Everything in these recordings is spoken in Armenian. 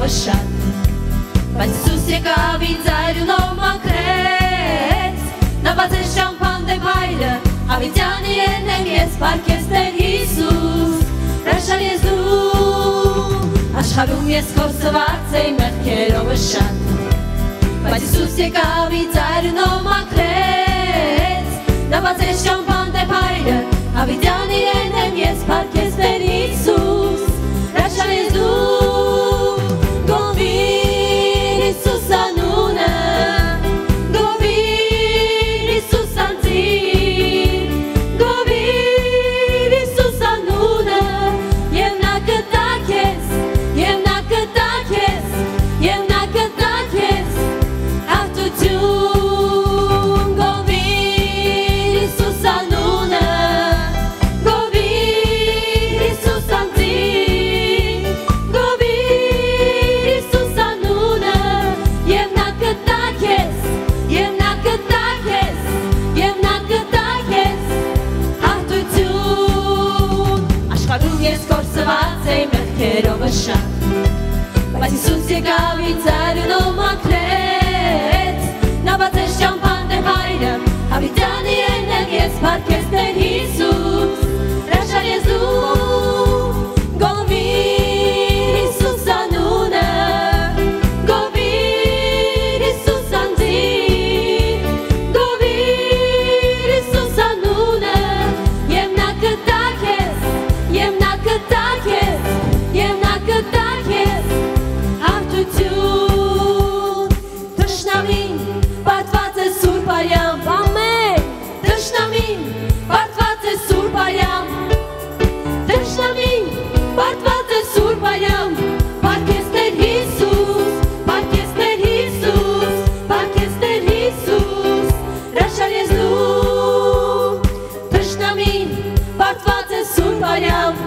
քերովը շատ Բայց Սուս եկավ ինձ այրունով մաքրեց Նա բացեց շամփան դեմ հայրը Ավիտյան իրեն եմ ես պարկես Տեր Հիսուս Հրաշան ես դու Աշխարհում ես կորսված էի մեղքերովը շատ Բայց Սուս եկավ ինձ այրունով մաքրեց Նա բացեց շամփան դեմ հայրը Ավիտյան իրեն եմ ես պարկես Տեր Հիսուս Հրաշան ես դու Գովիր Հիսուս անունը Գովիր Հիսուս անձին Գովիր Հիսուս անունը Եվ նա կտա քեզ Եվ նա կտա քեզ Եվ նա կտա քեզ Հաղթություն Գովիր Հիսուս անունը Գովիր Հիսուս անձին Գովիր Հիսուս անունը Եվ նա կտա քեզ Եվ նա կտա քեզ Եվ նա կտա քեզ Հաղթություն Աշխարհում ես կորսված էի մեղքերովը շատ Բայց Հիսուս եկավ ինձ այրունով մաքրեց Նա բացեց շամփան դեմ հայրը Հավիտյան իրեն եմ ես պարկես Տեր Հիսուս Հրաշան ես դու Գովիր Հիսուս անունը Գովիր Հիսուս անձին Գովիր Հիսուս անունը Եվ նա կտա քեզ Եվ նա կտա քեզ Եվ նա կտա քեզ Հաղթություն Թշնամին Պարտված է Սուրբ արյամբ Ամեն Թշնամին Պարտված է Սուրբ արյամբ Թշնամին Պարտված է Սուրբ արյամբ Պարկես Տեր Հիսուս Պարկես Տեր Հիսուս Պարկես Տեր Հիսուս Հրաշան ես դու Թշնամին Պարտված է Սուրբ արյամբ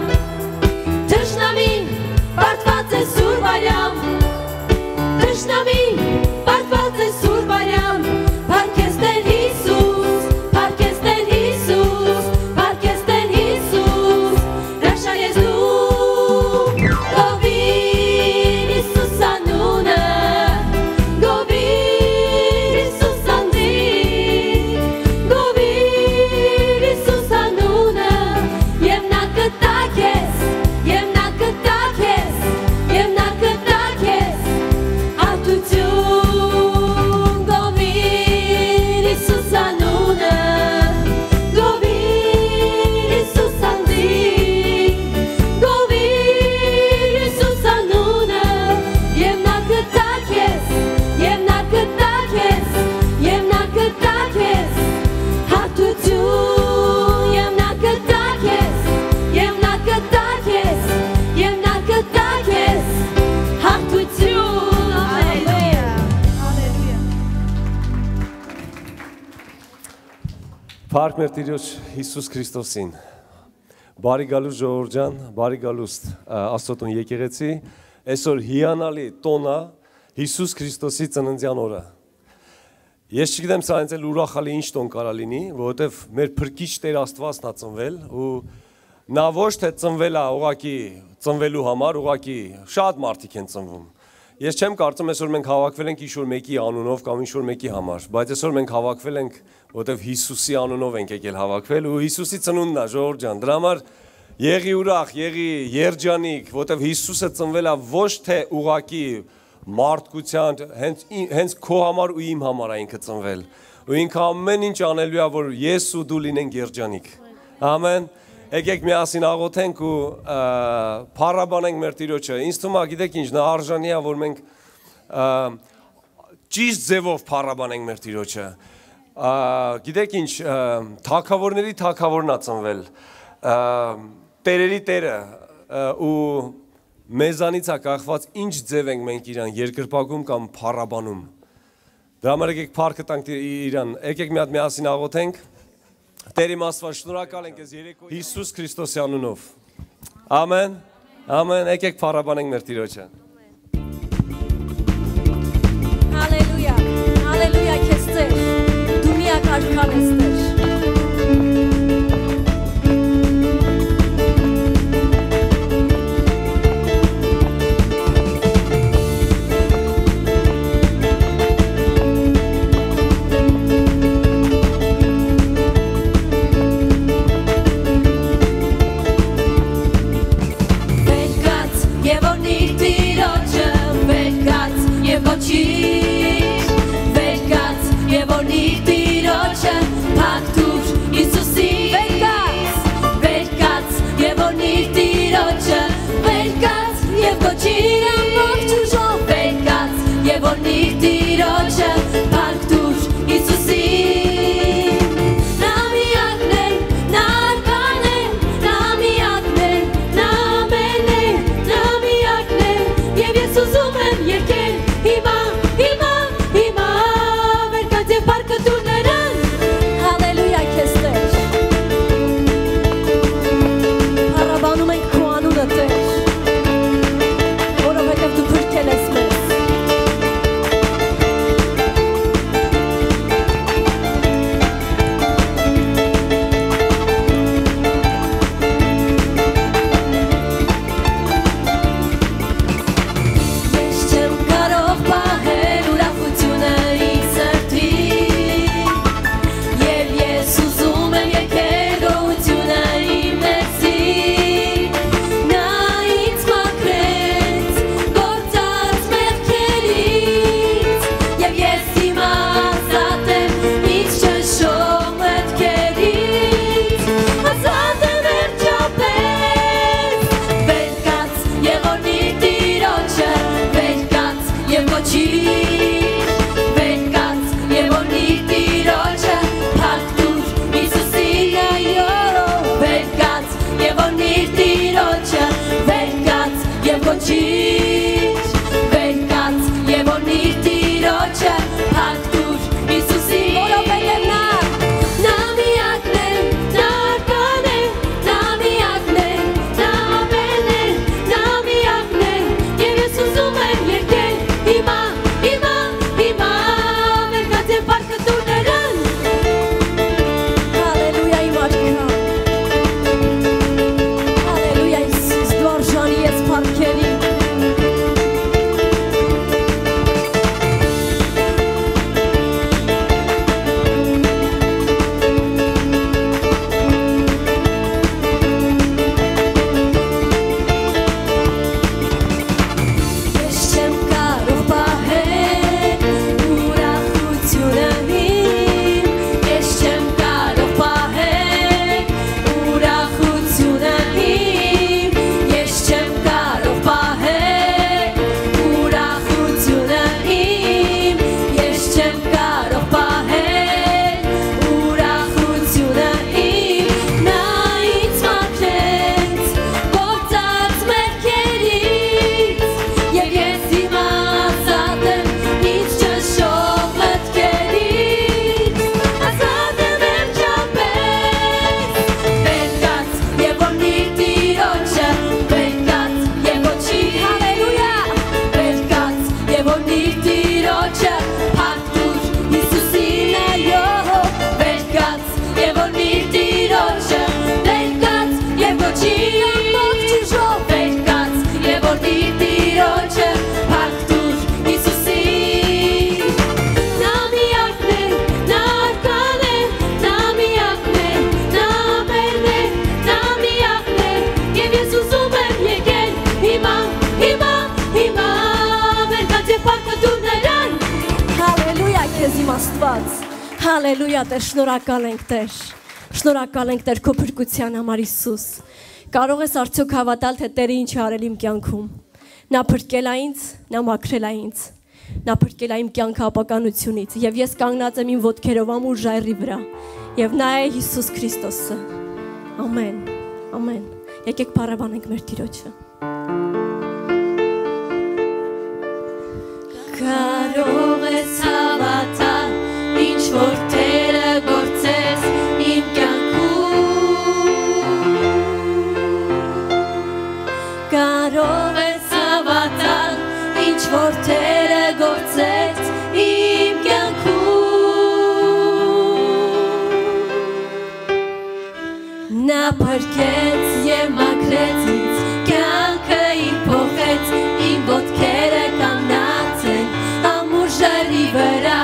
Թշնամին Պարտված է Սուրբ արյամբ Թշնամին Պարտված է Սուրբ արյամբ Պարկես Տեր Հիսուս Պարկես Տեր Հիսուս Պարկես Տեր Հիսուս Հրաշան ես դու Գովիր Հիսուս անունը Գովիր Հիսուս անձին Գովիր Հիսուս անունը Եվ նա կտա քեզ Եվ նա կտա քեզ Եվ նա կտա քեզ Հաղթություն Գովիր Հիսուս անունը Գովիր Հիսուս անձին Գովիր Հիսուս անունը Եվ նա կտա քեզ Եվ նա կտա քեզ Եվ նա կտա քեզ Հաղթություն Եվ նա կտա քեզ Եվ նա կտա քեզ Եվ նա կտա քեզ Հաղթություն Հալելույա Հալելույա Փառք մեր Տիրոջ Հիսուս Քրիստոսին։ Բարի գալուստ ժողովուրդ ջան, բարի գալուստ Աստծո եկեղեցի։ Այսօր հիանալի տոնա Հիսուս Քրիստոսի ծննդյան օրը։ Ես չգիտեմ սա ինձ էլ ուրախալի ինչ տոն կարա լինի, որովհետև մեր փրկիչ Տեր Աստվածն է ծնվել ու նա ոչ թե ծնվել է ուղղակի ծնվելու համար, ուղղակի շատ մարդիկ են ծնվում։ Ես չեմ կարծում այսօր մենք հավաքվել ենք ինչ-որ մեկի անունով կամ ինչ-որ մեկի համար, բայց այսօր մենք հավաքվել ենք, որովհետև Հիսուսի անունով ենք եկել հավաքվել ու Հիսուսի ծնունդն է, ժողովուրդ ջան, դրա համար եղի ուրախ, եղի երջանիկ, որովհետև Հիսուսը ծնվել է ոչ թե ուղղակի մարդկության, հենց քո համար ու իմ համար է ինքը ծնվել։ Ու ինքը ամեն ինչ անելու է, որ ես ու դու լինենք երջանիկ։ Ամեն։ Եկեք միասին աղոթենք ու փառաբանենք մեր Տիրոջը։ Ինձ թվում է, գիտեք ինչ, նա արժանի է, որ մենք ճիշտ ձևով փառաբանենք մեր Տիրոջը։ Գիտեք ինչ, թագավորների թագավորն է ծնվել, տերերի տերը ու մեզանից է կախված ինչ ձև ենք մենք իրան երկրպագում կամ փառաբանում։ Դրա համար եկեք փառքը տանք իրան, եկեք մի հատ միասին աղոթենք։ Տեր իմ Աստված, շնորհակալ ենք ես երեկո Հիսուս Քրիստոսի անունով։ Ամեն, ամեն, եկեք փառաբանենք մեր Տիրոջը։ Հալելույա, հալելույա քեզ Տեր, դու միակ արքան ես Տեր։ որնիր Տիրոջը հաղթուր Հիսուսի որովհետև նա միակն է նա արքան է նա միակն է նա ամենն է նա միակն է եւ ես ուզում եմ եկել հիմա վերքած եւ պարկը տուր նրան Հալելույա իմ աչքերը Հալելույա Հիսուս դու արժանի ես պարկերի Հալելույա Տեր, շնորհակալ ենք Տեր, շնորհակալ ենք Տեր քո փրկության համար Հիսուս։ Կարող ես արդյոք հավատալ, թե Տերը ինչ արել իմ կյանքում։ Նա փրկել է ինձ, նա մաքրել է ինձ, նա փրկել է իմ կյանքը ապականությունից, եւ ես կանգնած եմ իմ ոտքերով ամուր ժայռի վրա, եւ նա է Հիսուս Քրիստոսը։ Ամեն, ամեն։ Եկեք փառաբանենք մեր Տիրոջը։ Կարող ես հավատալ Ինչ որ Տերը գործես իմ կյանքում Կարող ես հավատալ Ինչ որ Տերը գործեց իմ կյանքում Նա փրկեց և մաքրեց ինձ Կյանքը իմ փոխեց Իմ ոտքերը կանգնած են Ամուր ժայռի վրա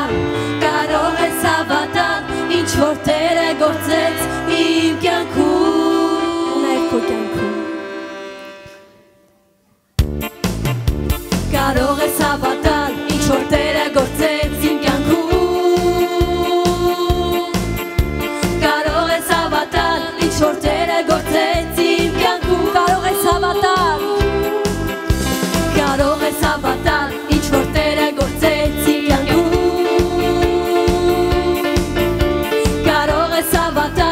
Կարող ես հավատալ, ինչ որ Տերը գործեց իմ կյանքում Նաև քո կյանքում Կարող ես հավատալ, ինչ որ Տերը գործեց իմ կյանքում Կարող ես հավատալ, ինչ որ Տերը գործեց իմ կյանքում Կարող ես հավատալ Կարող ես հավատալ, ինչ որ Տերը գործեց իմ կյանքում Կարող ես հավատալ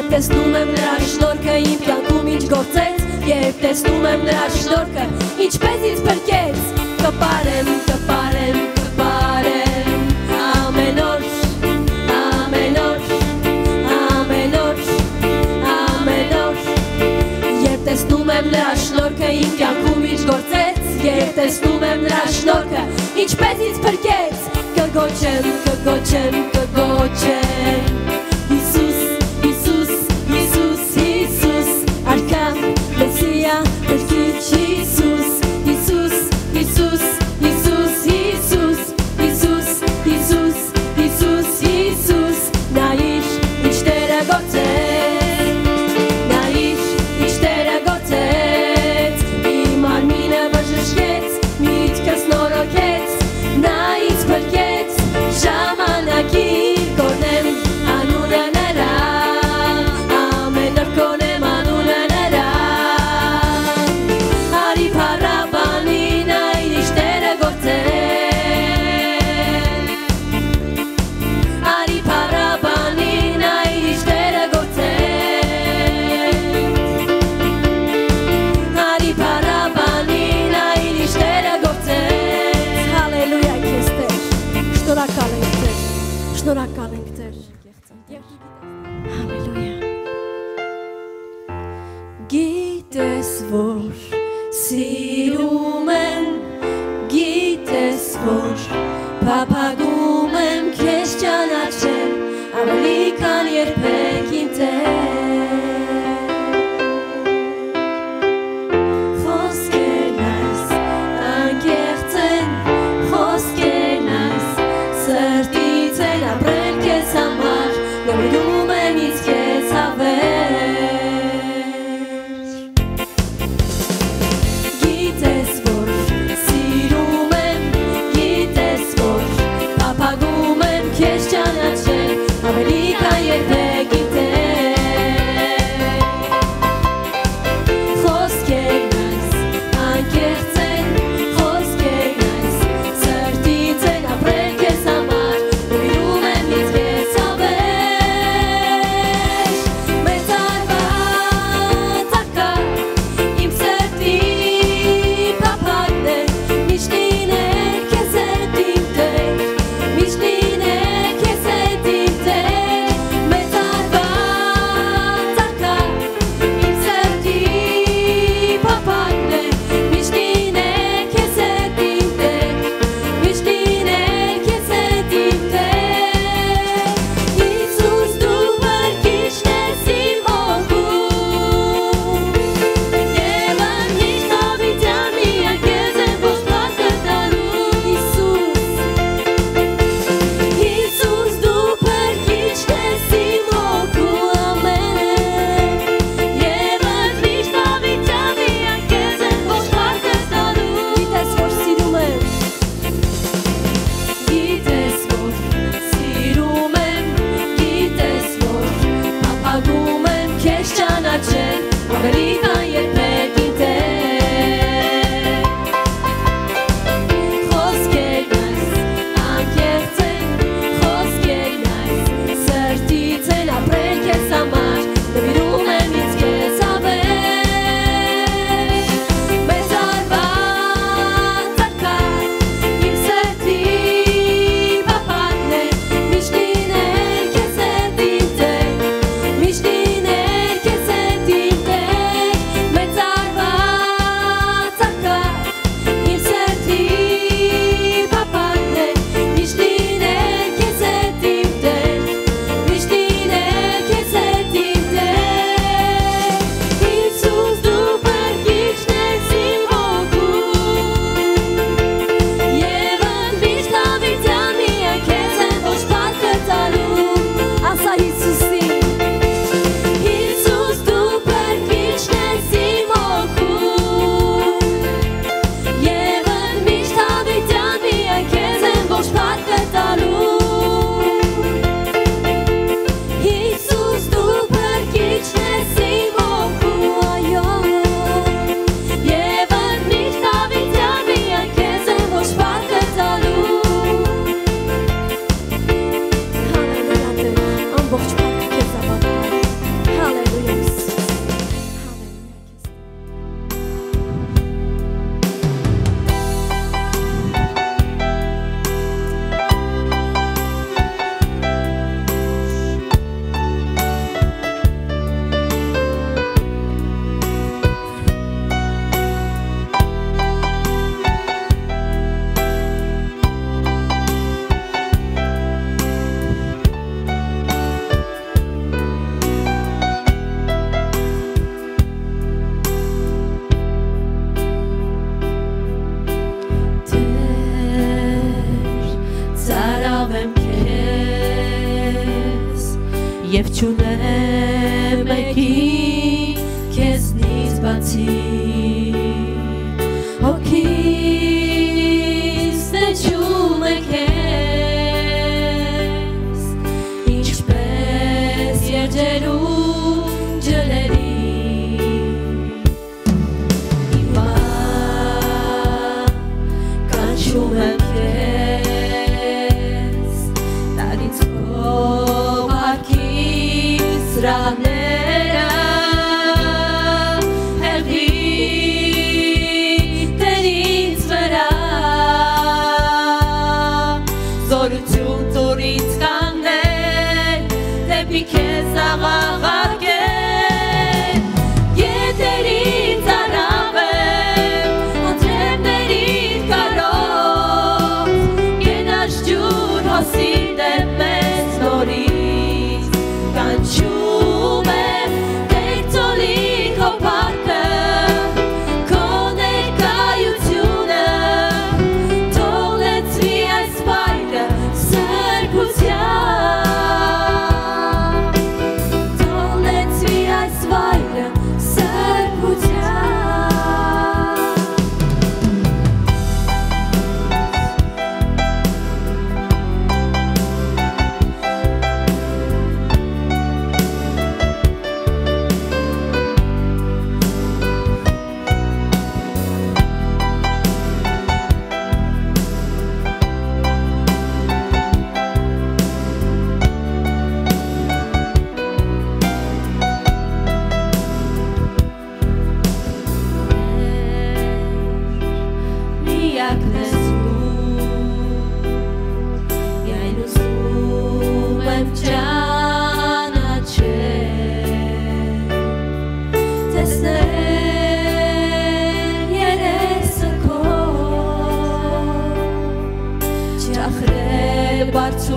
Երբ տեսնում եմ նրա շնորհքը իմ կյանքում ինչ գործեց, երբ տեսնում եմ նրա շնորհքը ինչպես ինձ փրկեց, կպարեմ, կպարեմ, կպարեմ ամեն օր, ամեն օր, ամեն օր, ամեն օր։ Երբ տեսնում եմ նրա շնորհքը իմ կյանքում ինչ գործեց, երբ տեսնում եմ նրա շնորհքը ինչպես ինձ փրկեց, կգոչեմ, կգոչեմ, կգոչեմ Հիսուս, Հիսուս, Հիսուս, Հիսուս, արքա, Մեսիա, Փրկիչ Հիսուս, Հիսուս, Հիսուս, Հիսուս, Հիսուս, Հիսուս, Հիսուս, Հիսուս, Հիսուս, նայիր, ինչ Տերը գործեց, նայիր, ինչ Տերը գործեց, իմ արմինը բժշկեց, միտքս նորոգեց, նա ինձ փրկեց, ժամանակի կորնեմ անունը նրա, ամեն օր կորնեմ անունը նրա, արի փառաբանին այն ինչ Տերը գործեց, արի փառաբանին այն ինչ Տերը գործեց, արի փառաբանին այն ինչ Տերը գործեց, հալելույա քեզ Տեր, շնորհակալ ենք Տեր, շնորհակալ ենք Տեր, հալելույա։ Գիտես որ սիրում եմ, գիտես որ փափագում եմ քեզ ճանաչել, ավելի քան երբեք իմ Տեր։ Խոսքերն այս անկեղծ են, խոսքերն այս սրտից են ապրել քեզ համար, նվիրում եմ ինձ քեզ հավեր։ Գիտես որ սիրում եմ, գիտես որ փափագում եմ քեզ ճանաչել, ավելի քան երբեք իմ Տեր։ Խոսքերն այս անկեղծ են, խոսքերն այս սրտից են ապրել քեզ համար, նվիրում եմ ինձ քեզ հավեր։ Մեծ արված ակա իմ սրտի փափագն է, միշտ լինել քեզ հետ իմ Տեր, միշտ լինել քեզ հետ իմ Տեր, մեծ արված ակա իմ սրտի փափագն է, միշտ լինել քեզ հետ իմ Տեր, միշտ լինել քեզ հետ իմ Տեր, Հիսուս դու փրկիչն ես իմ հոգում, և անմիշտ հավիտյան միակ քեզ եմ ոչ փառքը տալու, Հիսուս դու փրկիչն ես իմ հոգում, ամեն, և անմիշտ հավիտյան միակ քեզ եմ ոչ փառքը տալու, գիտես որ սիրում եմ, գիտես որ սիրում եմ, գիտես որ փափագում եմ քեզ ճանաչել, ավելի քան երբեք իմ Տեր։ Խոսքերն այս անկեղծ են, խոսքերն այս սրտից են ապրել քեզ համար, նվիրում եմ ինձ քեզ հավեր։ Մեծ արված ակա իմ սրտի փափագն է, միշտ լինել քեզ հետ իմ Տեր, միշտ լինել քեզ հետ իմ Տեր,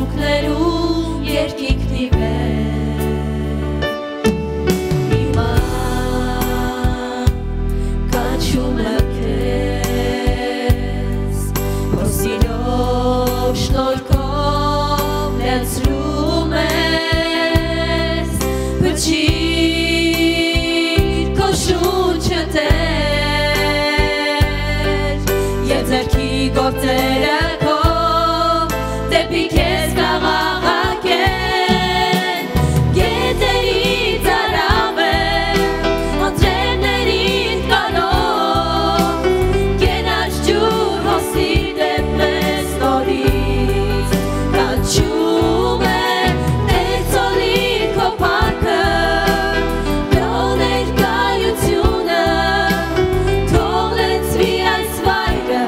Թուրքներում երկինքնի վեր Հիմա կանչում եմ քեզ Փոսիրով շնորհքով լեցրում ես Փչիր քո շունչը Տեր Եվ ձեռքի գործերը Դեպի քեզ կաղաղակեն Գետերից արավել Անձրևներին կանով Կենաչ ջուր հոսիր դեպ մեզ նորից Կանչում է Տեր ծոլիր քո փառքը Քո ներկայությունը Թող լեցվի այս վայրը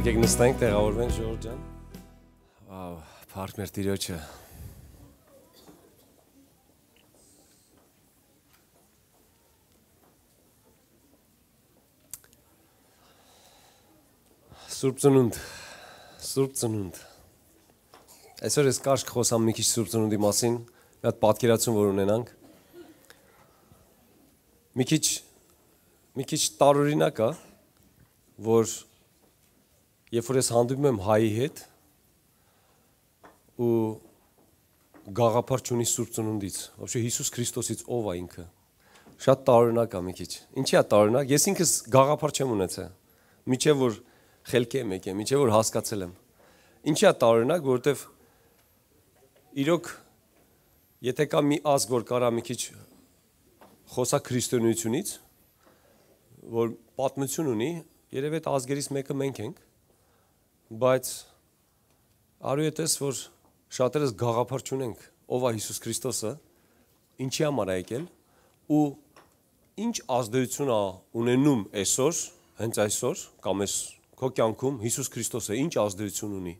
Եկեք նստենք, տեղավորվենք Ժողովուրդ ջան։ Վաու, փառք մեր Տիրոջը։ Սուրբ ծնունդ, Սուրբ ծնունդ։ Այսօր ես կարճ խոսամ մի քիչ Սուրբ ծնունդի մասին, մի հատ պատկերացում որ ունենանք։ Մի քիչ տարօրինակ է, որ Երբ որ ես հանդիպում եմ հայի հետ ու գաղափար չունի Սուրբ ծնունդից, вообще Հիսուս Քրիստոսից ով է ինքը, շատ տարօրինակ է մի քիչ։ Ինչի է տարօրինակ, ես ինքս գաղափար չեմ ունեցել, միջև որ խելքի եմ եկել, միջև որ հասկացել եմ։ Ինչի է տարօրինակ, որովհետև իրոք եթե կա մի ազգ, որ կարա մի քիչ խոսա քրիստոնեությունից, որ պատմություն ունի, երևի այդ ազգերից մեկը մենք ենք, բայց արու էտես, որ շատերս գաղափար չունենք, ով է Հիսուս Քրիստոսը, ինչի համար է եկել ու ինչ ազդեցություն է ունենում այսօր, հենց այսօր, կամ այս քո կյանքում Հիսուս Քրիստոսը ինչ ազդեցություն ունի։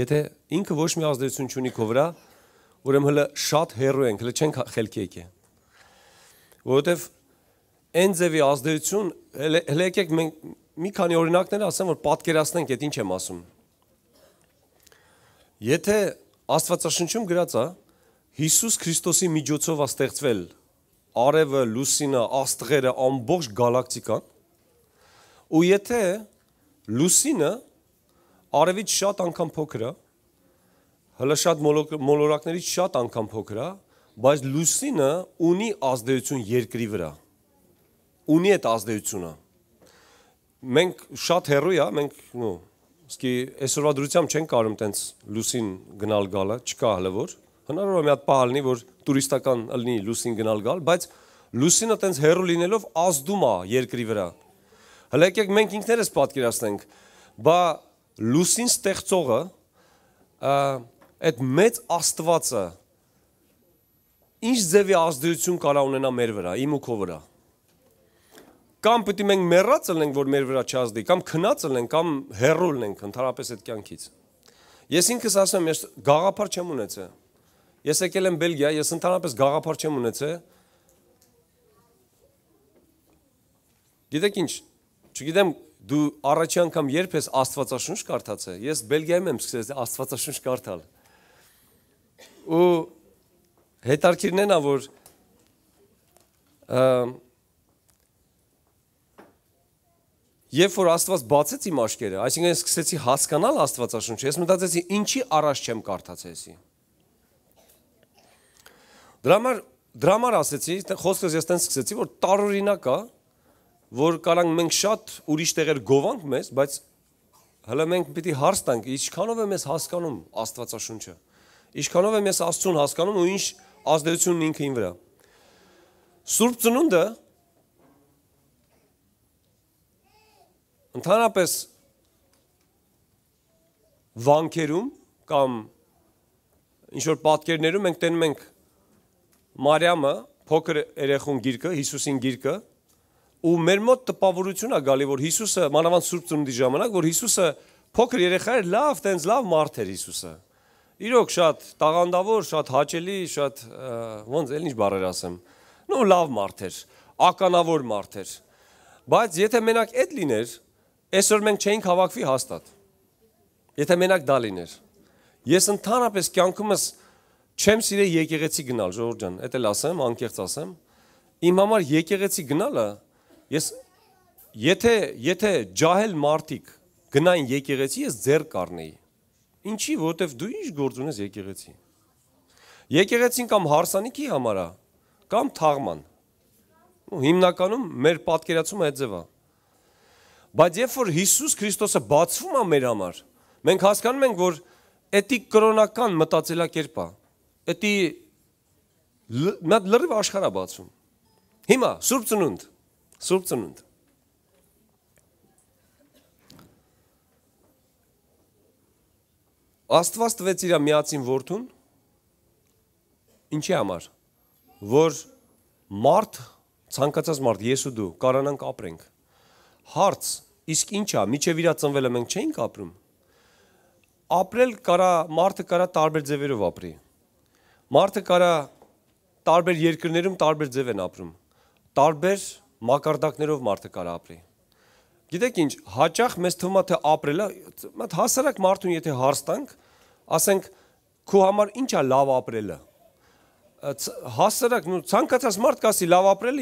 Եթե ինքը ոչ մի ազդեցություն չունի քո վրա, ուրեմն հələ շատ հեռու ենք, հələ չենք խելքի եկել։ Որովհետև այն ձևի ազդեցություն, հələ եկեք մենք մի քանի օրինակներ ասեմ, որ պատկերացնենք, այդ ինչ եմ ասում։ Եթե Աստվածաշնչում գրած է, Հիսուս Քրիստոսի միջոցով է ստեղծվել արևը, լուսինը, աստղերը, ամբողջ գալակտիկան, ու եթե լուսինը արևից շատ անգամ փոքր է, հələ շատ մոլորակներից շատ անգամ փոքր է, բայց լուսինը ունի ազդեցություն երկրի վրա։ ունի այդ ազդեցությունը։ Մենք շատ հեռու է, մենք իսկի այսօրվա դրությամբ չենք կարող տենց լուսին գնալ գալը, չկա հələ որ։ Հնարավոր է մի հատ պահ լինի, որ տուրիստական լինի լուսին գնալ գալ, բայց լուսինը տենց հեռու լինելով ազդում է երկրի վրա։ Հələ եկեք մենք ինքներս պատկերացնենք, բա լուսին ստեղծողը այդ մեծ Աստվածը ինչ ձևի ազդեցություն կարա ունենա մեր վրա, իմ ու քո վրա։ Կամ պետք է մենք մեռած լինենք, որ մեր վրա չազդի, կամ քնած լինենք, կամ հեռու լինենք ընդհանրապես այդ կյանքից։ Ես ինքս ասում եմ, ես գաղափար չեմ ունեցել։ Ես եկել եմ Բելգիա, ես ընդհանրապես գաղափար չեմ ունեցել։ Գիտեք ինչ, չգիտեմ դու առաջի անգամ երբ ես Աստվածաշունչ կարդացել։ Ես Բելգիայում եմ սկսել Աստվածաշունչ կարդալ։ Ու հետարքիրն են, որ երբ որ Աստված բացեց իմ աչքերը, այսինքն ես սկսեցի հասկանալ Աստվածաշունչը, ես մտածեցի ինչի առաջ չեմ կարդացել։ Դրա համար ասեցի, խոսքս ես տենց սկսեցի, որ տարօրինակ է, որ կարանք մենք շատ ուրիշ տեղեր գովանք մեզ, բայց հələ մենք պիտի հարց տանք, ինչքանով եմ ես հասկանում Աստվածաշունչը, ինչքանով եմ ես Աստծուն հասկանում ու ինչ ազդեցությունն ինքը իմ վրա։ Սուրբ ծնունդը ընդհանրապես վանքերում կամ ինչ-որ պատկերներում մենք տենում ենք Մարիամը, փոքր երեխուն գիրկը, Հիսուսին գիրկը, ու մեր մոտ տպավորություն է գալի, որ Հիսուսը, մանավանդ Սուրբ ծնունդի ժամանակ, որ Հիսուսը փոքր երեխա էր, լավ, տենց լավ մարդ էր Հիսուսը։ Իրոք շատ տաղանդավոր, շատ հաճելի, շատ ոնց էլ ինչ բառեր ասեմ։ Նո լավ մարդ էր, ականավոր մարդ էր։ Բայց եթե մենակ այդ լիներ, այսօր մենք չէինք հավաքվի հաստատ։ Եթե մենակ դա լիներ։ Ես ընդհանրապես կյանքումս չեմ սիրել եկեղեցի գնալ, Ժողովուրդ ջան, էդ էլ ասեմ, անկեղծ ասեմ։ Իմ համար եկեղեցի գնալը, եթե ջահել մարդիկ գնային եկեղեցի, ես ձեռ կառնեի։ Ինչի, որովհետև դու ինչ գործ ունես եկեղեցի։ Եկեղեցին կամ հարսանիքի համար է, կամ թաղման։ Հիմնականում մեր պատկերացումը այդ ձև է։ Բայց երբ որ Հիսուս Քրիստոսը բացվում է մեր համար, մենք հասկանում ենք, որ էդի կրոնական մտածելակերպ է, էդի լրիվ աշխարհ է բացում։ Հիմա Սուրբ ծնունդ, Սուրբ ծնունդ։ Աստված տվեց իր միածին որդուն, ինչի համար, որ մարդ, ցանկացած մարդ, ես ու դու, կարանանք ապրենք։ Հարց, իսկ ինչ է, միջև իրա ծնվելը մենք չէինք ապրում։ Ապրել կարա, մարդը կարա տարբեր ձևերով ապրի։ Մարդը կարա տարբեր երկրներում տարբեր ձև են ապրում։ Տարբեր մակարդակներով մարդը կարա ապրի։ Գիտեք ինչ, հաճախ մեզ թվում է թե ապրելը, հասարակ մարդուն եթե հարց տանք, ասենք քո համար ինչ է լավ ապրելը։ Հասարակ, ցանկացած մարդ կասի լավ ապրելը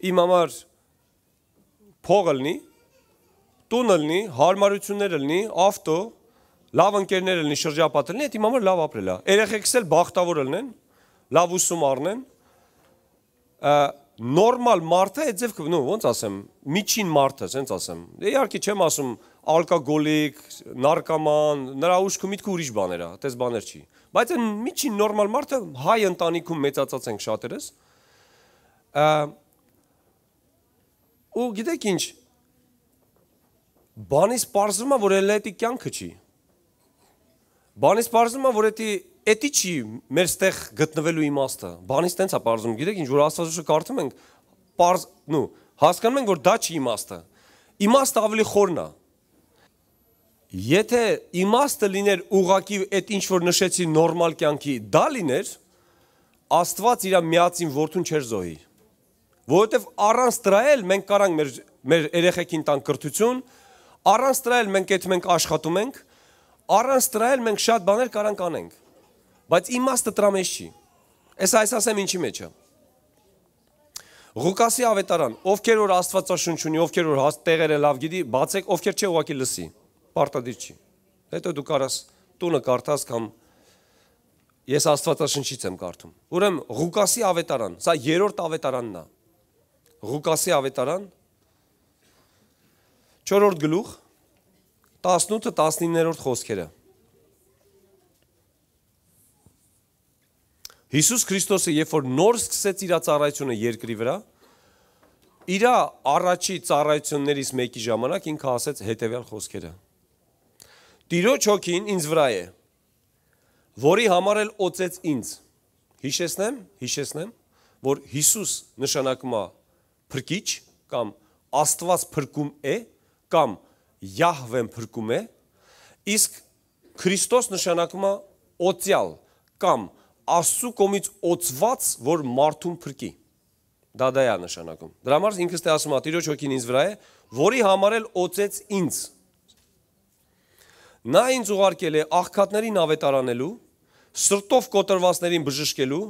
իմ համար փողը լինի, տունը լինի, հարմարությունները լինի, ավտո, լավ ընկերներ լինի, շրջապատը լինի, այդ իմ համար լավ ապրելը։ Երեխեքս էլ բախտավոր լինեն, լավ ուսում առնեն։ Նորմալ մարդը այդ ձև, ոնց ասեմ, միջին մարդը, ասենց ասեմ։ Իհարկե չեմ ասում ալկոգոլիկ, նարկոման, նրա ուշքը միտքը ուրիշ բաներ է, այդպես բաներ չի։ Բայց այն միջին նորմալ մարդը հայ ընտանիքում մեծացած ենք շատերս։ Ու գիտեք ինչ, բանից պարզվում է, որ էլ էդի կյանքը չի։ Բանից պարզվում է, որ էդի չի մեր ստեղ գտնվելու իմաստը։ Բանից տենց է պարզվում, գիտեք ինչ, որ Աստվածաշունչը կարդում ենք, հասկանում ենք, որ դա չի իմաստը։ Իմաստը ավելի խորն է։ Եթե իմաստը լիներ ուղղակի այդ ինչ որ նշեցի նորմալ կյանքի, դա լիներ, Աստված իր միածին որդուն չէր զոհի։ Որովհետև առանց դրա էլ մենք կարանք մեր երեխեքին տանք կրթություն, առանց դրա էլ մենք աշխատում ենք, առանց դրա էլ մենք շատ բաներ կարանք անենք։ Բայց իմաստը դրա մեջ չի։ Այս ասեմ ինչի մեջ է։ Ղուկասի ավետարան, ովքեր որ Աստվածաշունչ ունի, ովքեր որ տեղերը լավ գիտի, բացեք, ովքեր չէ ուղղակի լսի, պարտադիր չի։ Հետո դու կարաս տունը կարդաս կամ Ես Աստվածաշնչից եմ կարդում։ Ուրեմն Ղուկասի ավետարան, սա երրորդ ավետարանն է։ Ղուկասի ավետարան 4-րդ գլուխ 18-19-րդ խոսքերը։ Հիսուս Քրիստոսը երբ որ նոր սկսեց իր ծառայությունը երկրի վրա, իր առաջի ծառայություններից մեկի ժամանակ ինքը ասեց հետևյալ խոսքերը. Տիրոջ հոգին ինձ վրա է, որի համար էլ օծեց ինձ։ Հիշեցնեմ, որ Հիսուս նշանակում է փրկիչ կամ Աստված փրկում է կամ Յահվեն փրկում է, իսկ Քրիստոս նշանակում է օծյալ կամ Աստծու կողմից օծված, որ մարդուն փրկի։ Դա է նշանակում։ Դրա համար ինքս թե ասում է Տիրոջ հոգին ինձ վրա է, որի համար էլ օծեց ինձ։ Նա ինձ ուղարկել է աղքատներին ավետարանելու, սրտով կոտրվածներին բժշկելու,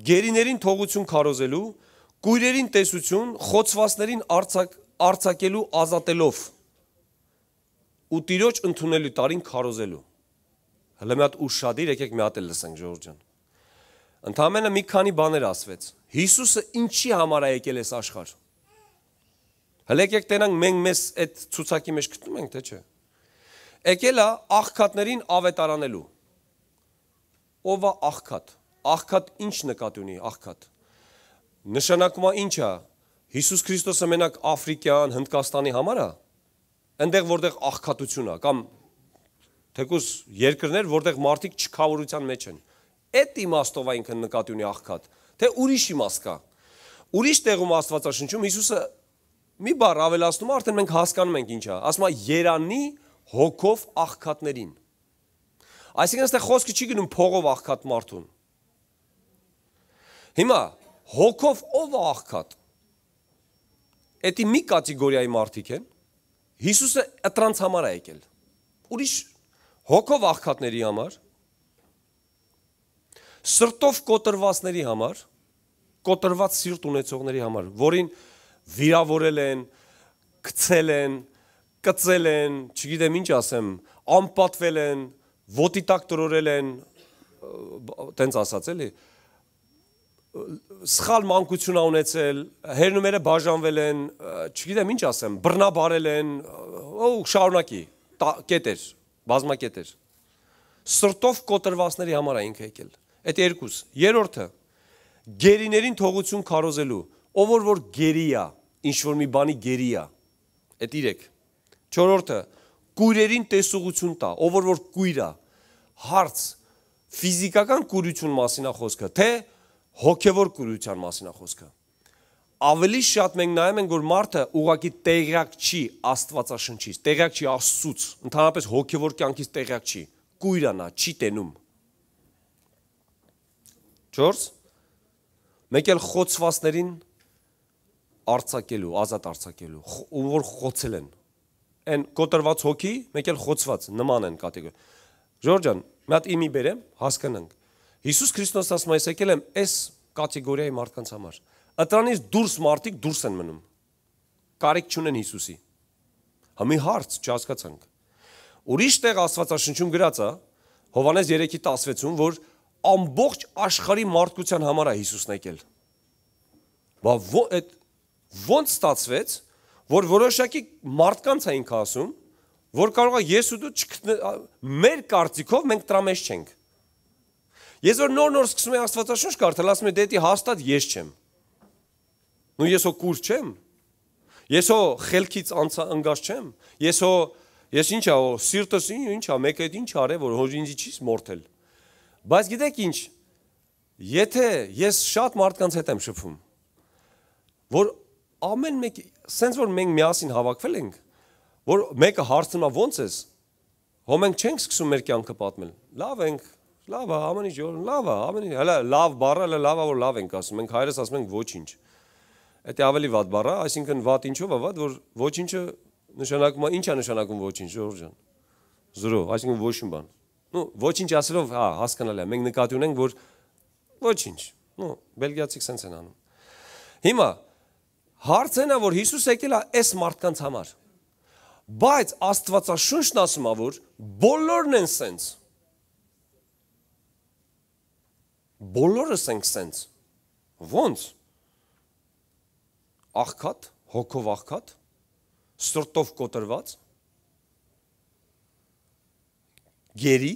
գերիներին թողություն քարոզելու, կույրերին տեսություն, խոցվածներին արձակելու ազատելով ու Տիրոջ ընդունելու տարին քարոզելու։ Հələ մի հատ ուշադիր եկեք մի հատ էլ լսենք Ժողովուրդ ջան։ Ընդամենը մի քանի բաներ ասվեց։ Հիսուսը ինչի համար է եկել այս աշխարհ։ Հələ եկեք տենանք մենք մեզ այդ ցուցակի մեջ գտնում ենք, թե չէ։ Եկել է աղքատներին ավետարանելու։ Ով է աղքատ։ Աղքատ ինչ նկատի ունի աղքատ։ Նշանակում է ինչ է։ Հիսուս Քրիստոսը մենակ Աֆրիկյան, Հնդկաստանի համար է։ Այնտեղ որտեղ աղքատություն է կամ թեկուզ երկրներ, որտեղ մարդիկ չքավորության մեջ են։ Այդ իմաստով այնքան նկատի ունի աղքատ, թե ուրիշ իմաստ կա։ Ուրիշ տեղում Աստվածաշնչում Հիսուսը մի բառ ավելացնում է, արդեն մենք հասկանում ենք ինչ է։ Ասում է երանի հոգով աղքատներին։ Այսինքն այստեղ խոսքը չի գնում փողով աղքատ մարդուն։ Հիմա հոգով ով է աղքատ։ Էդի մի կատեգորիայի մարդիկ են։ Հիսուսը ըտրանց համար է եկել։ Ուրիշ հոգով աղքատների համար, սրտով կոտրվածների համար, կոտրված սիրտ ունեցողների համար, որին վիրավորել են, գցել են, կծել են, չգիտեմ ինչ ասեմ, անպատվել են, ոտի տակ տրորել են, տենց ասած էլի, սխալ մանկություն ունեցել, հերնումերը բաժանվել են, չգիտեմ ինչ ասեմ, բռնաբարել են, շարունակի, կետեր, բազմակետեր, սրտով կոտրվածների համար է ինքը եկել, այդ երկուս, երրորդը, գերիներին թողություն քարոզելու, ով որ գերի է, ինչ-որ մի բանի գերի է, այդ իրեք, չորրորդը, կույրերին տեսուղություն տա, ով որ կույր է, հարց, ֆիզիկական կույրություն մասին է խոսքը, թե հոգևոր կույրության մասին է խոսքը, ավելի շատ մենք նայում ենք, որ մարդը ուղղակի տեղյակ չի Աստվածաշնչից, տեղյակ չի Աստծուց, ընդհանրապես հոգևոր կյանքից տեղյակ չի, կույր է նա, չի տենում, չորս, մեկ էլ խոցվածներին արձակելու, ազատ արձակելու, ում որ խոցել են, են կոտրված հոգի, մեկ էլ խոցված, նման են կատեգոր, Ժորժ ջան, մի հատ իմի բերեմ, հասկանանք, Հիսուս Քրիստոս ասում այս եկել եմ այս կատեգորիայի մարդկանց համար, ըտրանից դուրս մարդիկ դուրս են մնում, կարիք չունեն Հիսուսի, համի հարց չհասկացանք, ուրիշ տեղ Աստվածաշնչում գրած է, Հովհաննես 3:16-ում, որ ամբողջ աշխարհի մարդկության համար է Հիսուսն եկել, ոնց ստացվեց, որ որոշակի մարդկանց է ինքը ասում, որ կարող է ես ու դու մեր կարծիքով մենք դրա մեջ չենք, ես որ նոր սկսում եմ Աստվածաշունչ կարդալ, ասում եմ դե հաստատ ես չեմ, նու ես հո կուր չեմ, ես հո խելքից ընկած չեմ, ես ինչ է, սիրտս ինչ է, մեկ այդ ինչ արե, որ հոր ինձի չիս մորթել, բայց գիտեք ինչ, եթե ես շատ մարդկանց հետ եմ շփվում, որ ամեն մեկ, սենց որ մենք միասին հավաքվել ենք, որ մեկը հարցնում է ոնց ես, հո մենք չենք սկսում մեր կյանքը պատմել, լավ ենք, լավ է, ամեն ինչ, լավ է, ամեն ինչ, հələ լավ բառը, հələ լավ է, որ լավ ենք ասում, մենք հայրս ասում ենք ոչինչ, այդ է ավելի վատ բառը, այսինքն վատ ինչով է վատ, որ ոչինչը նշանակում է, ինչ է նշանակում ոչինչ, Ժորժ ջան, զրո, այսինքն ոչ մի բան, ոչինչ ասելով, հասկանալի է, մենք նկատի ունենք, որ ոչինչ, բելգիացիք սենց են անում, հիմա, հարցն է, որ Հիսուս եկել է այս մարդկանց համար, բայց Աստվածաշունչն ասում է, որ բոլորն են սենց, բոլորս ենք սենց։ Ոնց։ Աղքատ, հոգով աղքատ, սրտով կոտրված, գերի,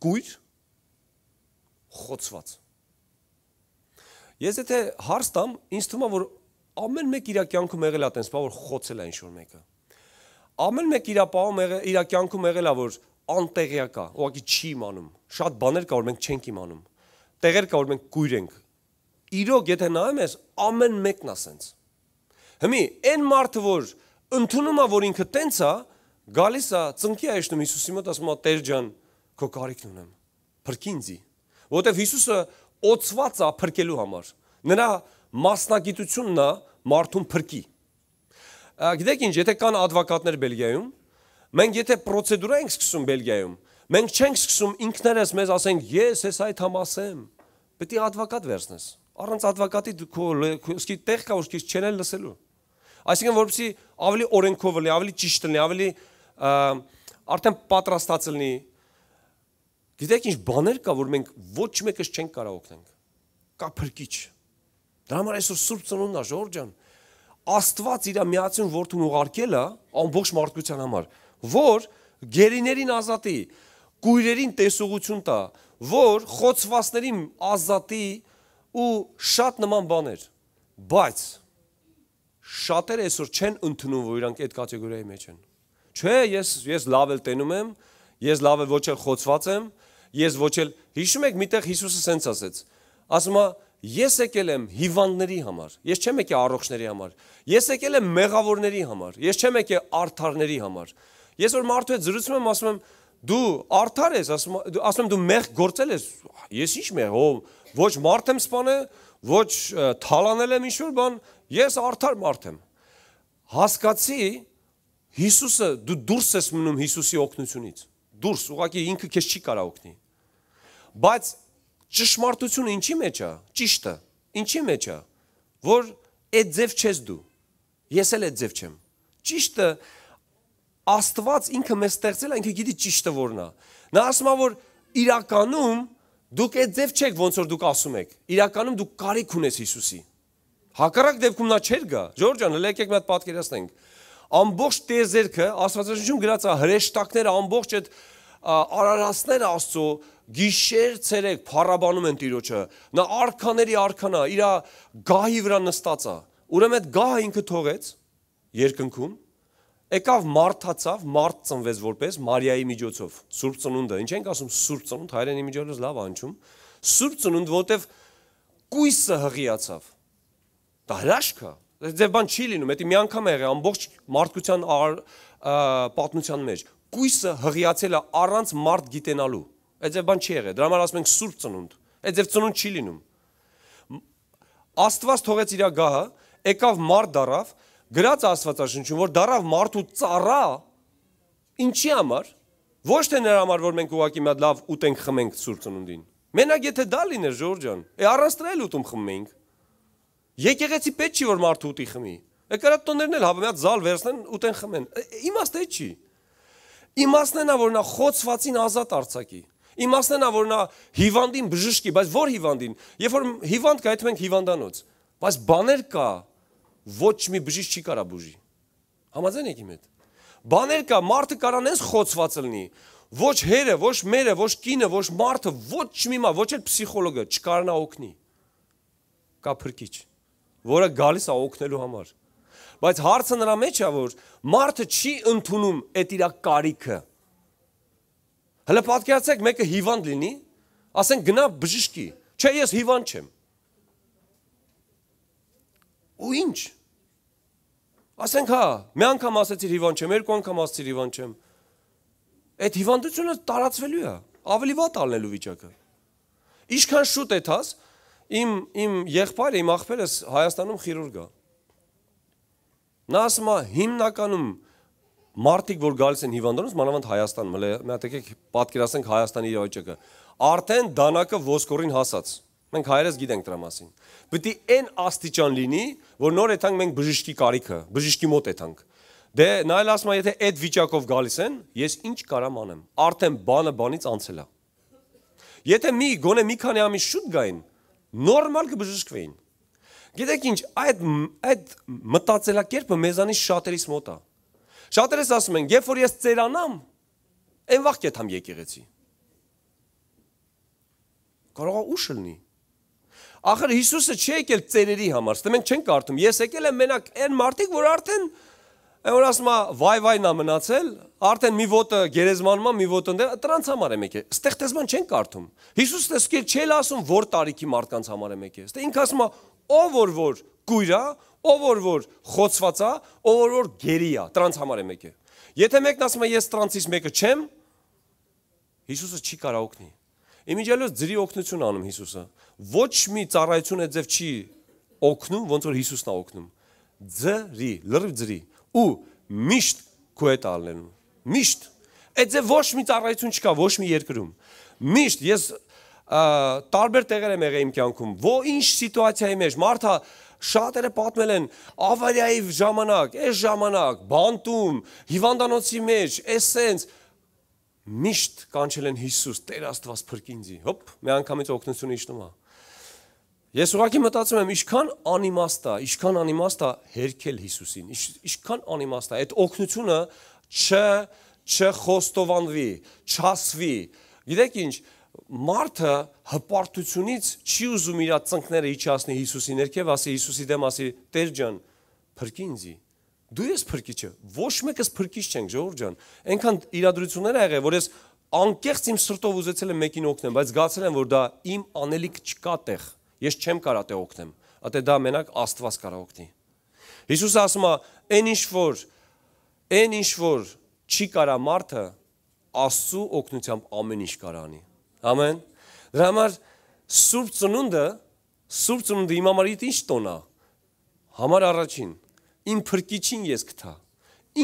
կույր, խոցված։ Ես եթե հարց տամ, ինձ թվում է, որ ամեն մեկ իր կյանքում եղել է տենց, որ խոցել է ինչ-որ մեկը։ Ամեն մեկ իր կյանքում եղել է, որ անտեղյակ է, ուղղակի չի իմանում։ Շատ բաներ կա, որ մենք չենք իմանում։ Տեղեր կա, որ մենք կույր ենք։ Իրոք, եթե նայում ես, ամեն մեկն է սենց։ Հիմի, այն մարդը, որ ընդունում է, որ ինքը տենց է, գալիս է, ծնկի է իջնում Հիսուսի մոտ, ասում է, Տեր ջան, քո կարիքն ունեմ, փրկի ինձի։ Որովհետև Հիսուսը օծված է փրկելու համար։ Նրա մասնագիտությունն է մարդուն փրկի։ Գիտեք ինչ, եթե կան ադվոկատներ Բելգիայում, մենք եթե պրոցեդուրա ենք սկսում Բելգիայում, մենք չենք սկսում ինքներս մեզ ասենք, ես ես այդ համասեմ, պետք է ադվոկատ վերցնես։ Առանց ադվոկատի քո տեղ կա, որ քեզ չեն լսելու։ Այսինքն, որպեսզի ավելի օրենքով լինի, ավելի ճիշտ լինի, ավելի արդեն պատրաստած լինի։ Գիտեք ինչ բաներ կա, որ մենք ոչ մեկս չենք կարող օգնենք։ Կա փրկիչ։ Դրա համար այսօր Սուրբ Ծնունդն է, ժողովուրդ ջան։ Աստված իր միացուն որդուն ուղարկել է ամբողջ մարդկության համար, որ գերիներին ազատի, կույրերին տեսողություն տա, որ խոցվածներին ազատի ու շատ նման բաներ։ Բայց շատերը այսօր չեն ընդունում, որ իրանք այդ կատեգորիայի մեջ են։ Չէ, ես լավ էլ տենում եմ, ես լավ էլ ոչ էլ խոցված եմ, ես ոչ էլ, հիշում եք միտեղ Հիսուսը սենց ասեց, ասում է, ես եկել եմ հիվանդների համար, ես չեմ եկել առողջների համար, ես եկել եմ մեղավորների համար, ես չեմ եկել արդարների համար։ Ես որ մարդու հետ զրուցում եմ, ասում եմ, դու արդար ես, ասում եմ դու մեղ գործել ես, ես ինչ մեղ, ոչ մարդ եմ սպանել, ոչ թալանել եմ ինչ-որ բան, ես արդար մարդ եմ։ Հասկացի Հիսուսը, դու դուրս ես մնում Հիսուսի օգնությունից, դուրս, ուղղակի ինքը քեզ չի կարող օգնի։ Բայց ճշմարտությունը ինչի մեջ է, ճիշտը, ինչի մեջ է, որ այդ ձև չես դու, ես էլ այդ ձև չեմ։ Ճիշտը Աստված ինքը մեզ ստեղծել է, ինքը գիտի ճիշտը որն է։ Նա ասում է, որ իրականում դուք այդ ձև չեք, ոնց որ դուք ասում եք, իրականում դուք կարիք ունես Հիսուսի։ Հակառակ դեպքում նա չէր գա, Ժորժ ջան, եկեք մի հատ պատկերացնենք։ Ամբողջ տիեզերքը Աստվածաշնչում գրած է հրեշտակները, ամբողջ այդ արարածները Աստծո գիշեր ցերեկ փառաբանում են Տիրոջը։ Նա արքաների արքան է, իր գահի վրա նստած է։ Ուրեմն այդ գահը ինքը թողեց երկնքում, եկավ մարդացավ, մարդ ծնվեց որպես Մարիայի միջոցով, Սուրբ Ծնունդը։ Ինչ ենք ասում Սուրբ Ծնունդ, հայերենի միջոցով լավ անչում։ Սուրբ Ծնունդ, որտեվ կույսը հղիացավ։ Դա հրաշք է։ Ձեր բան չի լինում, դա մի անգամ է եղել ամբողջ մարդկության պատմության մեջ։ Կույսը հղիացել է առանց մարդ գիտենալու։ Այդ ձեր բան չի եղել։ Դրա համար ասում ենք Սուրբ Ծնունդ։ Այդ ձեր ծնունդ չի լինում։ Աստված թողեց իր գահը, եկավ մարդ դառավ, գրած Աստվածաշնչում, որ դառավ մարդու ծառա, ինչի համար։ Ոչ թե նրա համար, որ մենք ուղղակի մի հատ լավ ուտենք խմենք Սուրբ Ծնունդին։ Մենակ եթե դա լիներ, Ժորժ ջան, առանց դրա էլ ուտում խմենք։ Եկեղեցի պետք չի որ մարդու ուտի խմի։ Եկարա տոներն էլ հավը մի հատ զալ վերցնեն, ուտեն խմեն։ Իմաստը չի։ Իմաստն է, որ նա խոցվածին ազատ արձակի։ Իմաստն է, որ նա հիվանդին բժշկի, բայց որ հիվանդին։ Երբ որ հիվանդ կա, այդ մենք հիվանդանոց։ Բայց բաներ կա, ոչ մի բժիշկ չի կարա բուժի։ Համաձայն եք իմ հետ։ Բաներ կա, մարդը կարան էս խոցված լինի։ Ոչ հերը, ոչ մերը, ոչ կինը, ոչ մարդը, ոչ մի մա, ոչ էլ պսիխոլոգը չկարանա օգնի։ Կա փրկիչ, որը գալիս է օգնելու համար։ Բայց հարցը նրա մեջ է, որ մարդը չի ընդունում այդ իր կարիքը։ Հələ պատկերացեք, մեկը հիվանդ լինի, ասենք գնա բժշկի, չէ ես հիվանդ չեմ։ Ու ինչ։ Ասենք հա, մի անգամ ասեցիր հիվանդ չեմ, երկու անգամ ասեցիր հիվանդ չեմ։ Այդ հիվանդությունը տարածվելու է, ավելի վատ ալնելու վիճակը։ Ինչքան շուտ է թաս, իմ եղբայրը, իմ աղբերս Հայաստանում խիրուրգ է։ Նա ասում է հիմնականում մարդիկ, որ գալիս են հիվանդանոց, մանավանդ Հայաստանում, մի հատ եկեք պատկերացնենք Հայաստանի իրավիճակը, արդեն դանակը ոսկորին հասած։ Մենք հայերս գիտենք դրա մասին։ Պետք է այն աստիճան լինի, որ նոր եթանք մենք բժշկի կարիքը, բժշկի մոտ եթանք։ Դե նա էլ ասում է, եթե այդ վիճակով գալիս են, ես ինչ կարամ անեմ։ Արդեն բանը բանից անցել է։ Եթե գոնե մի քանի ամիս շուտ գային, նորմալ կբժշկվեին։ Գիտեք ինչ, այդ մտածելակերպը մեզանից շատերիս մոտ է։ Շատերս ասում են, երբ որ ես ծերանամ, այն վաղ կեթամ եկեղեցի։ Կարող է ուշ լինի։ Ախր Հիսուսը չի եկել ծերերի համար, ստե մենք չենք կարդում, ես եկել եմ մենակ այն մարդիկ, որ արդեն որ ասում է վայ-վայնա մնացել, արդեն մի ոտը գերեզմանումա, մի ոտը դրանց համար եմ եկել։ Ստեղ տեսման չենք կարդում։ Հիսուսը սկիլ չէ ասում, որ տարիքի մարդկանց համար եմ եկել։ Ստե ինքը ասում է, ով որ կույր է, ով որ խոցված է, ով որ գերի է, դրանց համար եմ եկել։ Եթե մեկն ասում է ես դրանցից մեկը չեմ, Հիսուսը չի կարող օգնի։ Իմիջիալոց ձրի օգնություն անում Հիսուսը։ Ոչ մի ծառայություն է ձև չի օգնում, ոնց որ Հիսուսն է օգնում։ Ձրի, լրիվ ձրի։ Ու միշտ քո հետ ալնելու։ Միշտ։ Այդ ձև ոչ մի ծառայություն չկա, ոչ մի երկրում։ Միշտ ես տարբեր տեղեր եմ եղել իմ կյանքում։ Ինչ սիտուացիայի մեջ մարդը շատերը պատմել են ավարիայի ժամանակ, այս ժամանակ, բանտում, հիվանդանոցի մեջ, էսենց միշտ կանչել են Հիսուս, Տեր Աստված փրկի ինձ։ Հոպ, մի անգամից օգնությունը իջնում է։ Ես ուղղակի մտածում եմ, ինչքան անիմաստ է հերքել Հիսուսին, ինչքան անիմաստ է, այդ օգնությունը չխոստովանվի, չասվի։ Գիտեք ինչ, մարդը հպարտությունից չի ուզում իր ծնկները իջացնի Հիսուսի ներքև, ասի Հիսուսի դեմ, ասի Տեր ջան, փրկի ինձ։ Դու ես փրկիչը, ոչ մեկս փրկիչ չենք, ժողովուրդ ջան։ Այնքան իրադրություններ ա եղել, որ ես անկեղծ իմ սրտով ուզեցել եմ մեկին օգնեմ, բայց զգացել եմ, որ դա իմ անելիք չկա տեղ։ Ես չեմ կարա տեղ օգնեմ, ատե դա մենակ Աստված կարա օգնի։ Հիսուսը ասում է, այն ինչ որ չի կարա մարդը, Աստծու օգնությամբ ամեն ինչ կարա անի։ Ամեն։ Դրա համար Սուրբ Ծնունդը իմ համար ինչ տոն է։ Համար առաջին, իմ փրկիչին ես գտա։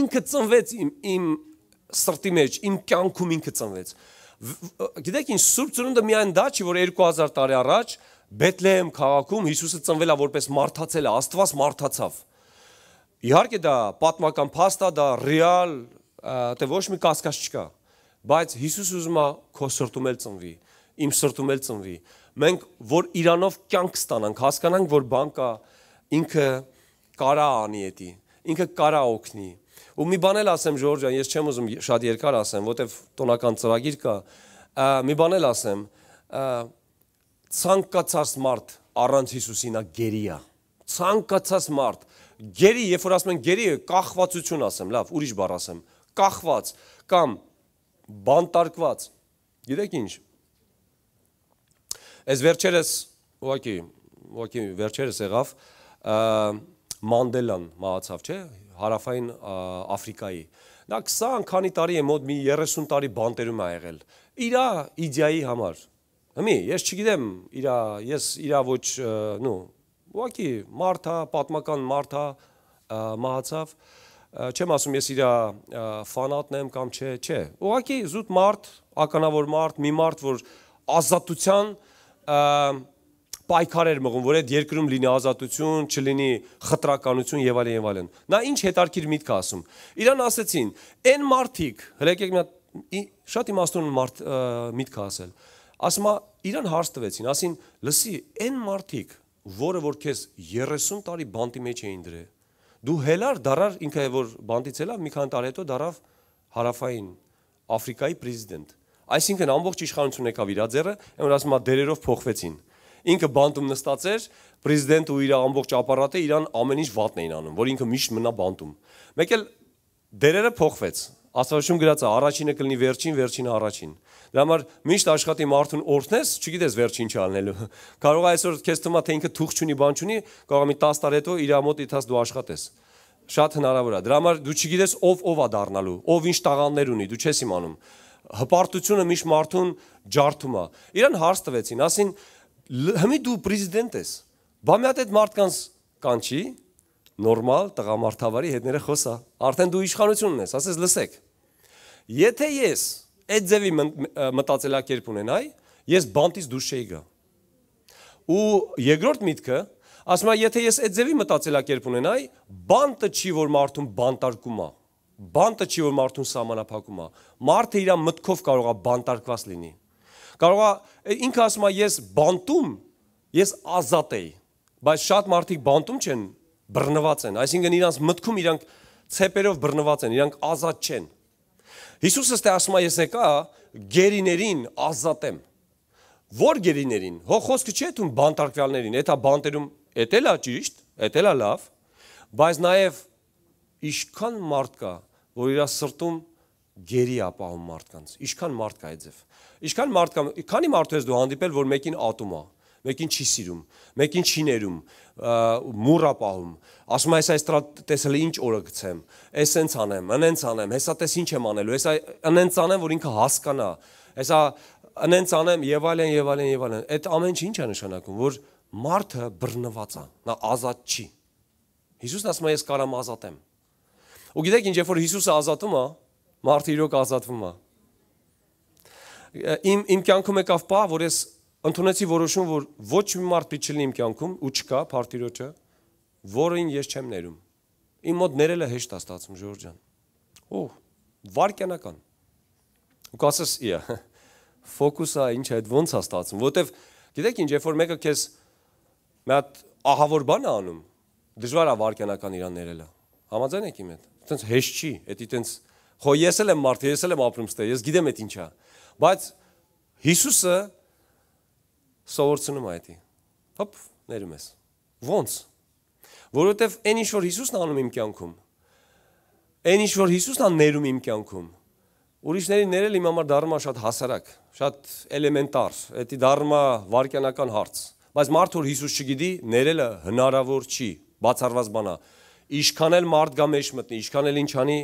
Ինքը ծնվեց իմ սրտի մեջ, իմ կյանքում ինքը ծնվեց։ Գիտեք ինչ, Սուրբ Ծնունդը միայն դա չի, որ 2000 տարի առաջ Բեթլեհեմ քաղաքում Հիսուսը ծնվել է որպես մարդացել է, Աստված մարդացավ։ Իհարկե դա պատմական փաստ է, դա ռեալ, դե ոչ մի կասկած չկա, բայց Հիսուսը ուզում է քո սրտում էլ ծնվի, իմ սրտում էլ ծնվի։ Մենք որ իրանով կյանք ստանանք, հասկանանք, որ բան կա, ինքը կարա անի էտի, ինքը կարա օգնի։ Ու մի բան էլ ասեմ, Ժորժ ջան, ես չեմ ուզում շատ երկար ասեմ, որտեվ տոնական ծրագիր կա, մի բան էլ ասեմ, ցանկացած մարդ առանց Հիսուսին է գերի է։ Ցանկացած մարդ գերի, երբ որ ասում են գերի, կախվածություն ասեմ, լավ, ուրիշ բառ ասեմ, կախված կամ բանտարկված։ Գիտեք ինչ։ Այս վերջերս, ուղղակի վերջերս եղավ Մանդելան մահացավ, չէ՞, հարավային Աֆրիկայի։ Դա 20 քանի տարի է, մոտ մի 30 տարի բանտերում է եղել։ Իր իդեայի համար։ Հիմի, ես չգիտեմ, ես ոչ, ուղղակի մարդա, պատմական մարդա մահացավ, չեմ ասում ես իր ֆանատն եմ կամ չէ, ուղղակի զուտ մարդ, ականավոր մարդ, մի մարդ, որ ազատության պայքար էր մղում, որ այդ երկրում լինի ազատություն, չլինի խտրականություն եւ այլն եւ այլն։ Նա ինչ հետարքիր միտք ասում։ Իրան ասեցին, այն մարդիկ, հրեկեք մի շատ իմաստուն միտք ասել։ Ասում է, իրան հարց տվեցին, ասին, լսի, այն մարդիկ, որը որ քեզ 30 տարի բանտի մեջ էին դրել, դու հելար դարար, ինքը որ բանտից ելավ, մի քանի տարի հետո դարավ հարավային Աֆրիկայի պրեզիդենտ։ Այսինքն ամբողջ իշխանություն եկավ իր ձեռը, որ ասում է, դերերով փոխվեցին։ Ինքը բանտում նստած էր, պրեզիդենտը ու իր ամբողջ ապարատը իրան ամեն ինչ վատն էին անում, որ ինքը միշտ մնա բանտում։ Մեկ էլ դերերը փոխվեց։ Աստվածաշունչ գրած է, առաջինը կլինի վերջին, վերջինը առաջին։ Դրա համար միշտ աշխատի մարդուն օրհնես, չգիտես վերջին ինչ անելու։ Կարող է այսօր քեզ թվում է թե ինքը թուղթ չունի, բան չունի, կարող է մի 10 տարի հետո իր մոտ իթաս դու աշխատես։ Շատ հնարավոր է։ Դրա համար դու չգիտես ով է դառնալու, ով ինչ տաղաններ ունի, դու չես իմանում։ Հպարտությունը միշտ մարդուն ջարդում է։ Իրան հարց տվեցին, ասին, հիմի դու պրեզիդենտ ես։ Բա մի հատ այդ մարդկանց կանչի, նորմալ տղամարդավարի հետները խոսա։ Արդեն դու իշխանություն ունես, ասես լսեք։ Եթե ես այդ ձևի մտածելակերպ ունենայի, ես բանտից դուրս չէի գա։ Ու երկրորդ միտքը, ասում է, եթե ես այդ ձևի մտածելակերպ ունենայի, բանտը չի, որ մարդուն բանտարկում է։ Բանտը չի, որ մարդուն սահմանափակում է։ Մարդը իր մտքով կարող է բանտարկված լինի։ Կարող է ինքը ասում է ես բանտում, ես ազատ եի, բայց շատ մարդիկ բանտում չեն, բռնված են, այսինքն իրանց մտքում իրանք ցեպերով բռնված են, իրանք ազատ չեն։ Հիսուսը ստե ասում է ես եկա գերիներին ազատեմ։ Որ գերիներին, հո խոսքը չի դու բանտարկվյալներին, էթա բանտերում էտելա ճիշտ, էտելա լավ, բայց նաև իշքան մարդ կա, որ իր սրտում գերի ապահում մարդկանց, իշքան մարդ կա այդ ձև։ Իշքան մարդ կա, քանի մարդու ես դու հանդիպել, որ մեկին ատում է, մեկին չի սիրում, մեկին չի ներում, մուռ ապահում, ասում է այս տեսել ինչ օրը գցեմ, այս սենց անեմ, անենց անեմ, հեսա տես ինչ եմ անելու, հեսա անենց անեմ, որ ինքը հասկանա, հեսա անենց անեմ եւ այլն եւ այլն եւ այլն։ Այդ ամեն ինչ է նշանակում, որ մարդը բռնված է, նա ազատ չի։ Հիսուսն ասում է ես կարամ ազատեմ։ Ու գիտեք ինչ, երբ որ Հիսուսը ազատում է, մարդը իրոք ազատվում է։ Իմ կյանքում եկավ պահ, որ ես ընդունեցի որոշում, որ ոչ մի մարդ պիտի չլինի իմ կյանքում ու չկա Փարթիրոջը, որին ես չեմ ներում։ Իմ մոտ ներելը հեշտ է ստացվում, Ժորժ ջան։ Օ, վարքյանական։ Ու կասես, իա, ֆոկուսը ինչ է, ոնց է ստացվում, որտեվ գիտեք ինչ, երբ որ մեկը քեզ մի հատ ահավոր բան է անում, դժվար է վարքյանական իրան ներելը։ Համաձայն եք իմ հետ։ Այդտենց հեշտ չի, էդի տենց խո ես էլ եմ մարդ, ես էլ եմ ապրում ստե, ես գիտեմ այդ ինչա։ Բայց Հիսուսը սովորցնում է այդի։ Հոպ, ներում ես։ Ոնց։ Որովհետև այն ինչ որ Հիսուսն անում իմ կյանքում, այն ինչ որ Հիսուսն ան ներում իմ կյանքում, ուրիշների ներել իմ համար դառնում է շատ հասարակ, շատ էլեմենտար, դա դառնում է վարքյանական հարց։ Բայց մարդ որ Հիսուս չգիտի, ներելը հնարավոր չի, բացառված բան է։ Ինչքան էլ մարդ գա մեջ մտնի, ինչքան էլ ինչ անի,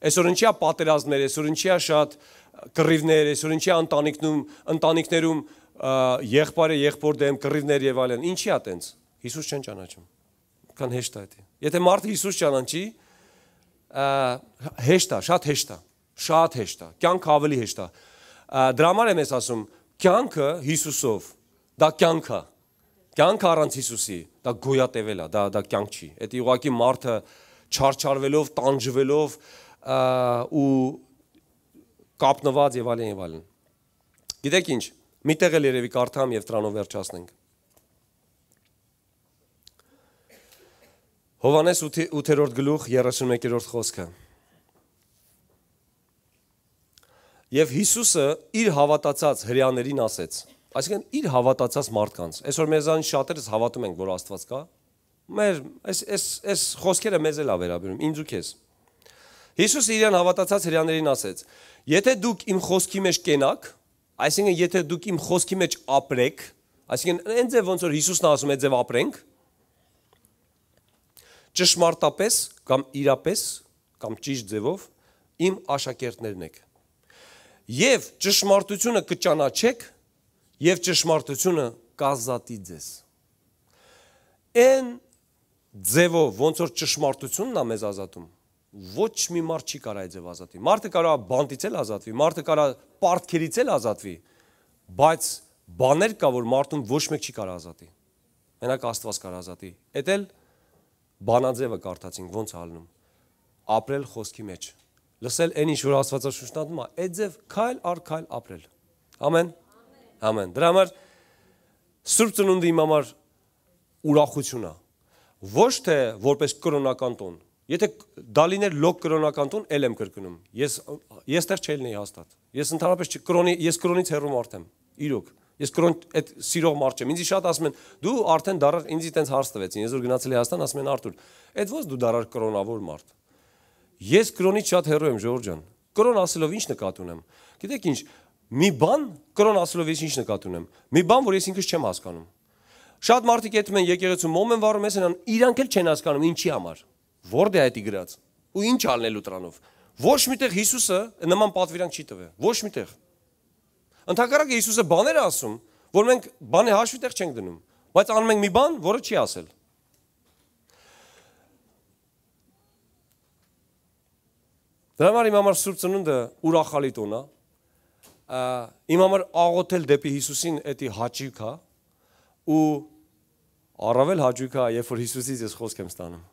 այսօր ինչի է պատերազմներ, այսօր ինչի է շատ կռիվներ, այսօր ինչի է ընտանիքներում եղբայրը եղբոր դեմ կռիվներ եւ այլն, ինչի է տենց։ Հիսուս չեն ճանաչում։ Քան հեշտ է դա։ Եթե մարդը Հիսուս ճանաչի, հեշտ է, շատ հեշտ է, շատ հեշտ է, կյանքը ավելի հեշտ է։ Դրա համար եմ ես ասում, կյանքը Հիսուսով, դա կյանք է։ Կյանքը առանց Հիսուսի, դա գոյատևել է, դա կյանք չի։ Դա ուղղակի մարդը չարչարվելով, տանջվելով ու կապնված եւ այլն եւ այլն։ Գիտեք ինչ, միտեղ էլ երևի կարդամ եւ դրանով վերջացնենք։ Հովհաննես 8-րդ գլուխ 31-րդ խոսքը։ Եվ Հիսուսը իր հավատացած հրեաներին ասեց, այսինքն իր հավատացած մարդկանց, այսօր մեզանից շատերս հավատում ենք, որ Աստված կա, մեր այս խոսքերը մեզ էլ ավերաբերում, ինձ ու քեզ։ Հիսուսը իրան հավատացած հրեաներին ասեց. Եթե դուք իմ խոսքի մեջ կենաք, այսինքն եթե դուք իմ խոսքի մեջ ապրեք, այսինքն այն ձև ոնց որ Հիսուսն ասում է ձև ապրենք, ճշմարտապես կամ իրապես կամ ճիշտ ձևով իմ աշակերտներն եք։ Եվ ճշմարտությունը կճանաչեք եւ ճշմարտությունը կազատի ձեզ։ Այն ձևով ոնց որ ճշմարտությունն է մեզ ազատում, ոչ մի մարդ չի կարող այդ ձև ազատի։ Մարդը կարող է բանտից էլ ազատվի, մարդը կարող է պարտքերից էլ ազատվի, բայց բաներ կա, որ մարդուն ոչ մեկ չի կարող ազատի։ Մենակ Աստված կարող ազատի։ Էդ էլ բանաձևը կարդացինք, ոնց է ալնում։ Ապրել խոսքի մեջ։ Լսել այն ինչ որ Աստվածաշունչն անում է, այդ ձև քայլ առ քայլ ապրել։ Ամեն։ Ամեն։ Դրա համար Սուրբ Ծնունդը իմ համար ուրախություն է։ Ոչ թե որպես կրոնական տոն։ Եթե դա լիներ լոկ կրոնական տոն, ել եմ կրկնում։ Ես դեռ չելնեի հաստատ։ Ես ընդհանրապես ես կրոնից հեռու մարդ եմ։ Իրոք։ Ես կրոն այդ սիրող մարդ չեմ։ Ինձ շատ ասում են, դու արդեն դարար ինձ տենց հարց տվեցին։ Ես որ գնացել եմ Հայաստան, ասում են Արտուր, այդ ո՞նց դու դարար կրոնավոր մարդ։ Ես կրոնից շատ հեռու եմ, Ժորժ ջան։ Կրոն ասելով ինչ նկատ ունեմ։ Գիտեք ինչ, մի բան կրոն ասելով ես ինչ նկատ ունեմ։ Մի բան, որ ես ինքս չեմ հասկանում։ Շատ մարդիկ եթում են եկեղեցու մոմ են վառում, ես են իրանք էլ չեն հասկանում ինչի համար։ Որտե է դա գրած։ Ու ինչ անելու դրանով։ Ոչ միտեղ Հիսուսը նման պատվիրանք չի տվել։ Ոչ միտեղ։ Ընդհակառակը Հիսուսը բաներ է ասում, որ մենք բանի հաշվի տեղ չենք դնում, բայց անում ենք մի բան, որը չի ասել։ Դրա համար իմ համար Սուրբ Ծնունդը ուրախալի տոն է։ Իմ համար աղոթել դեպի Հիսուսին էդի հաճույք է ու առավել հաճույք է, երբ որ Հիսուսից ես խոսք եմ ստանում։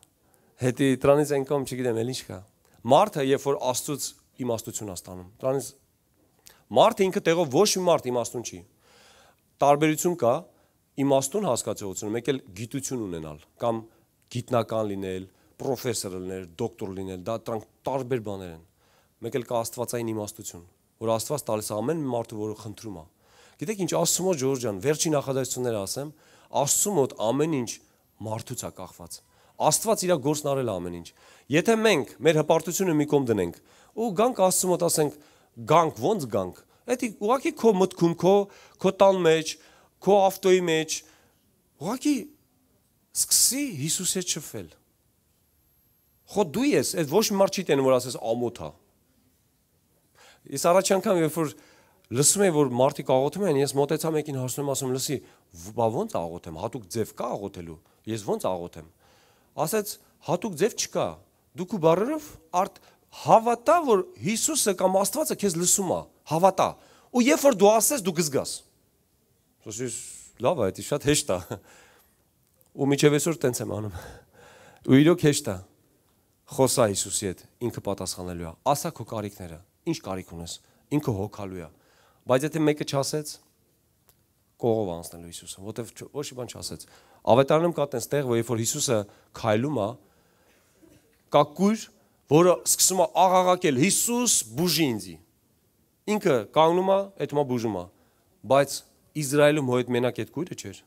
Հետի դրանից այնքան չգիտեմ էլ ինչ կա։ Մարդը երբ որ Աստծուց իմաստություն է ստանում, դրանից Մարդը ինքը տեղով ոչ մի մարդ իմաստուն չի։ Տարբերություն կա իմաստուն հասկացողություն, մեկ էլ գիտություն ունենալ կամ գիտնական լինել, պրոֆեսոր լինել, դոկտոր լինել, դա դրանք տարբեր բաներ են։ Մեկ էլ կա աստվածային իմաստություն, որ Աստված տալիս է ամեն մարդու, որը խնդրում է։ Գիտեք ինչ, Աստծո մոտ Ժողովուրդ ջան, վերջին նախադասությունները ասեմ, Աստծո մոտ ամեն ինչ մարդուց է կախված։ Աստված իր գործն արել է ամեն ինչ։ Եթե մենք մեր հպարտությունը մի կողմ դնենք ու գանք Աստծո մոտ ասենք, գանք, ոնց գանք, դա ուղղակի քո մտքում, քո տան մեջ, քո ավտոյի մեջ, ուղղակի սկսի Հիսուսի հետ շփվել։ Խո դու ես, այդ ոչ մի մարդ չի տենում, որ ասես ամոթ է։ Ես առաջ անգամ երբ որ լսում եմ, որ մարդիկ աղոթում են, ես մոտեցա մեկին հարցնում ասում, լսի, բա ոնց աղոթեմ, հատուկ ձև կա աղոթելու, ես ոնց աղոթեմ։ Ասեց, հատուկ ձև չկա, դու քո բառերով հավատա, որ Հիսուսը կամ Աստվածը քեզ լսում է, հավատա։ Ու երբ որ դու ասես, դու կզգաս։ Ասես, լավ է, դա շատ հեշտ է։ Ու միջև այսօր տենց եմ անում։ Ու իրոք հեշտ է։ Խոսա Հիսուսի հետ, ինքը պատասխանելու է։ Ասա քո կարիքները, ինչ կարիք ունես, ինքը հոգալու է։ Բայց եթե մեկը չասեց, կողով անցնելու Հիսուսը, որտեվ ոչ մի բան չասեց։ Ավետարանում կա տենց տեղ, որ երբ որ Հիսուսը քայլում է, կա կույր, որը սկսում է աղաղակել. Հիսուս, բուժի ինձի։ Ինքը կանգնում է, այդ մա բուժում է։ Բայց Իսրայելում հո այդ մենակ այդ կույրը չէր։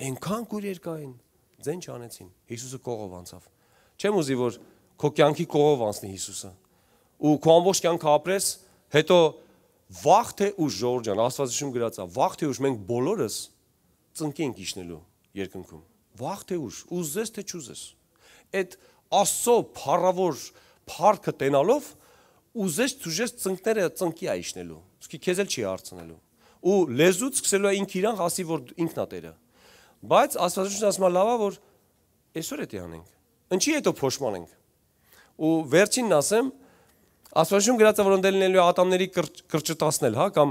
Այնքան կույրեր կային, ձեն չանեցին։ Հիսուսը կողով անցավ։ Չեմ ուզի, որ քո կյանքի կողով անցնի Հիսուսը։ Ու քո ամբողջ կյանքը ապրես, հետո վաղ թե ուշ, Ժողովուրդ ջան, Աստվածաշունչում գրած է, վաղ թե ուշ մենք բոլորս ծնկի ենք իջնելու երկնքում։ Վաղ թե ուշ, ուզես թե չուզես։ Այդ Աստծո փառավոր փառքը տենալով ուզես չուզես ծնկները ծնկի է իջնելու։ Իսկ քեզ էլ չի հարցնելու։ Ու լեզուց սկսելու է ինքը իրան ասի, որ ինքն է Տերը։ Բայց Աստվածաշունչն ասում է լավա, որ այսօր է անենք։ Ինչի հետո փոշմանենք։ Ու վերջինն ասեմ, Աստվածաշունչում գրած է, որ ընդ լինելու է ատամների կրճտացնել, հա, կամ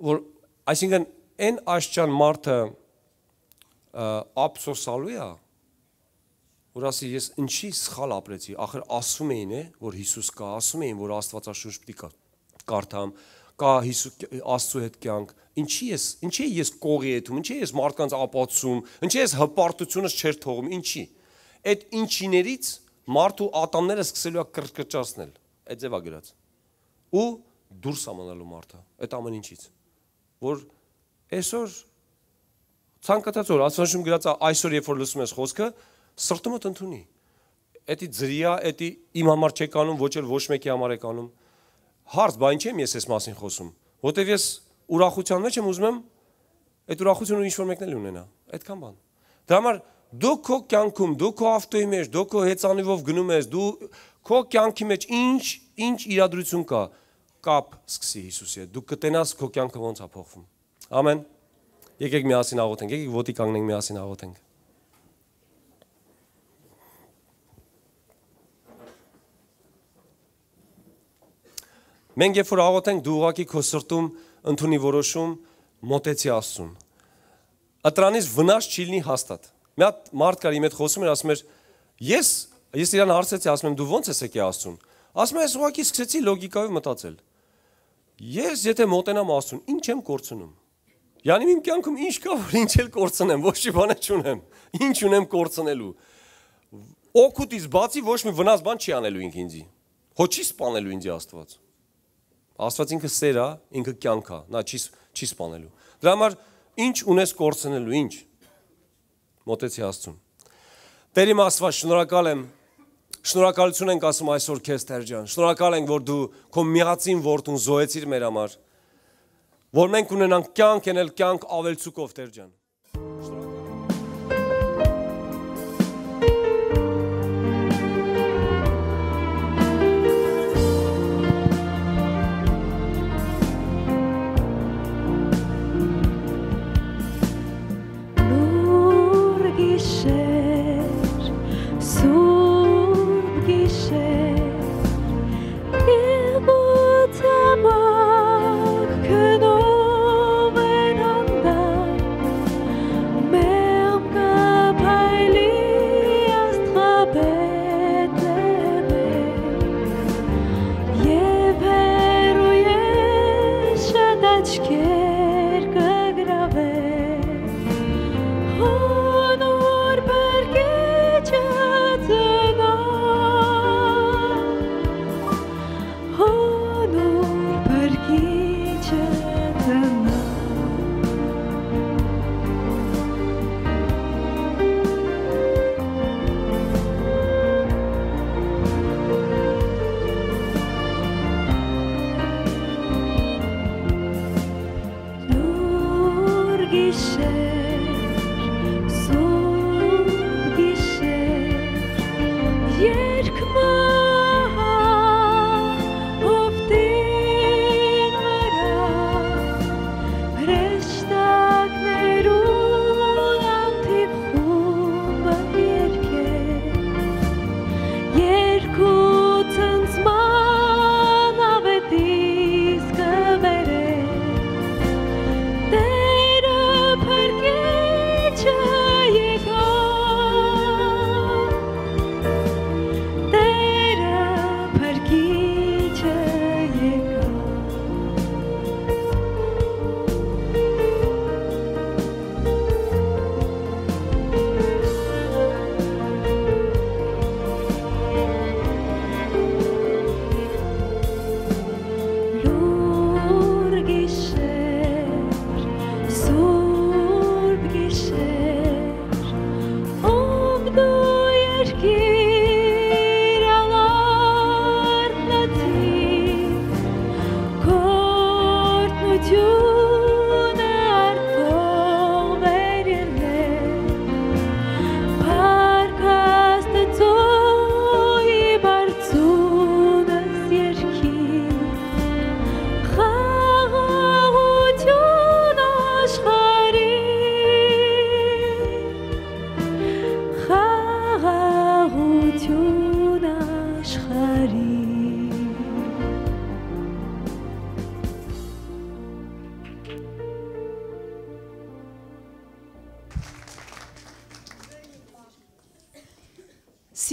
որ այսինքն այն աշճան մարդը ափսոսալու է, որ ասի ես ինչի սխալ ապրեցի, ախր ասում էին, որ Հիսուս կա, ասում էին, որ Աստվածաշունչ պիտի կարդամ, կա Աստծո հետ կյանք, ինչի ես կողի եթում, ինչի ես մարդկանց ապացում, ինչի ես հպարտությունս չեր թողում, ինչի։ Այդ ինչիներից մարդու ատամները սկսելու է կրճտացնել, այդ ձևա գրած։ Ու դուրս ամանալու մարդը, այդ ամեն ինչից։ Որ այսօր ցանկացած օր Աստվածաշունչում գրած է, այսօր երբ որ լսում ես խոսքը, սրտումդ ընդունի։ Էդի ձրիա, էդի իմ համար չեք անում, ոչ էլ ոչ մեկի համար եք անում։ Հարց, բա ինչ եմ ես այս մասին խոսում, որտեվ ես ուրախության մեջ եմ ուզում եմ այդ ուրախությունը ինչ-որ մեկն էլ ունենա, այդքան բան։ Դրա համար դու քո կյանքում, դու քո ավտոյի մեջ, դու քո հեծանիվով գնում ես, դու քո կյանքի մեջ ինչ իրադրություն կա, կապ սկսի Հիսուսի հետ, դու կտենաս քո կյանքը ոնց է փոխվում։ Ամեն։ Եկեք միասին աղոթենք, եկեք ոտի կանգնենք միասին աղոթենք։ Մենք երբ որ աղոթենք, դու ուղղակի քո սրտում ընդունի որոշում, մոտեցի Աստծուն։ Ատրանից վնաս չի լինի հաստատ։ Մի հատ մարդ կար իմ հետ խոսում էր, ասում էր, ես իրան հարցեցի, ասում եմ, դու ո՞նց ես եկել Աստծուն։ Ասում է, ես ուղղակի սկսեցի լոգիկայով մտածել։ Ես եթե մոտենամ Աստծուն, ինչ եմ կորցնում։ Յանի իմ կյանքում ինչ կա, որ ինչ էլ կորցնեմ, ոչ մի բան չունեմ։ Ինչ ունեմ կորցնելու։ Օգուտից բացի ոչ մի վնաս բան չի անելու ինձի։ Հո չի սպանելու ինձ Աստված։ Աստված ինքը սեր է, ինքը կյանք է, նա չի սպանելու։ Դրա համար ինչ ունես կորցնելու, ինչ։ Մոտեցի Աստծուն։ Տեր իմ Աստված, շնորհակալ եմ։ Շնորհակալություն ենք ասում այսօր քեզ Տեր ջան։ Շնորհակալ ենք, որ դու քո միածին որդուն զոհեցիր մեր համար։ Որ մենք ունենանք կյանք, ենել կյանք ավելցուկով Տեր ջան։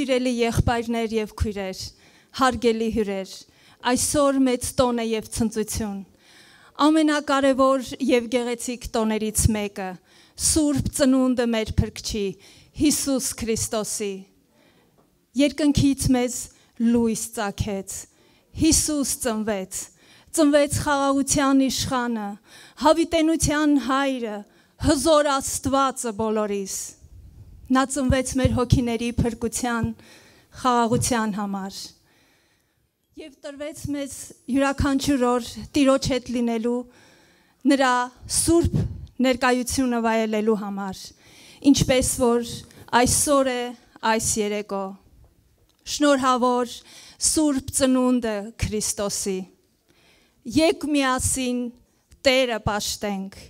Սիրելի եղբայրներ եւ քույրեր, հարգելի հյուրեր, այսօր մեծ տոն է եւ ցնծություն։ Ամենակարևոր եւ գեղեցիկ տոներից մեկը, Սուրբ ծնունդը մեր Փրկչի, Հիսուս Քրիստոսի։ Երկնքից մեզ լույս ծագեց, Հիսուս ծնվեց խաղաղության իշխանը, հավիտենության հայրը, հզոր Աստվածը բոլորիս։ Նա ծնվեց մեր հոգիների փրկության, խաղաղության համար։ Եվ տրվեց մեզ յուրաքանչյուր օր Տիրոջ հետ լինելու, նրա սուրբ ներկայությունը վայելելու համար, ինչպես որ այսօր է այս երեկո։ Շնորհավոր Սուրբ ծնունդը Քրիստոսի։ Եկ միասին Տերը պաշտենք,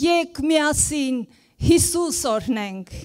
եկ միասին Հիսուս օրհնենք։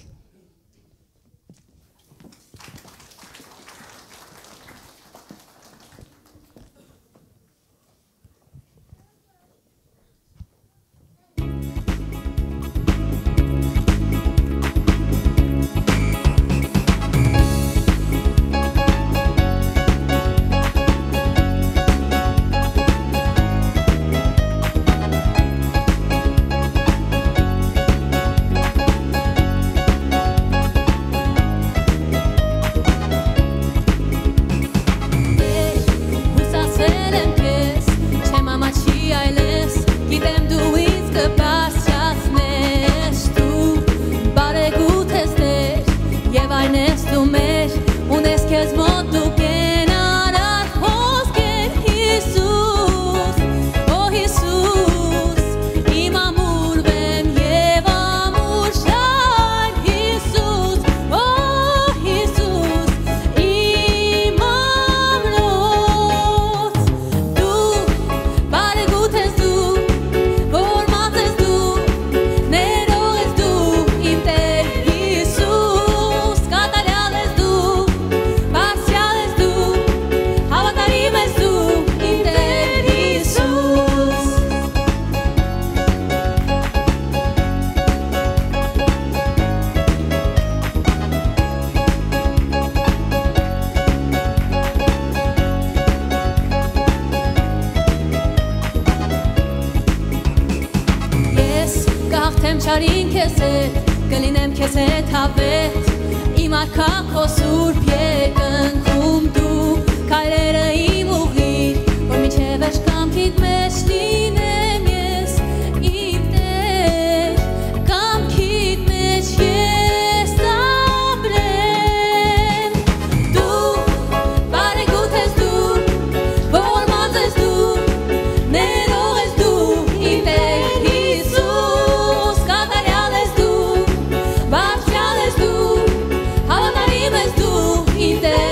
There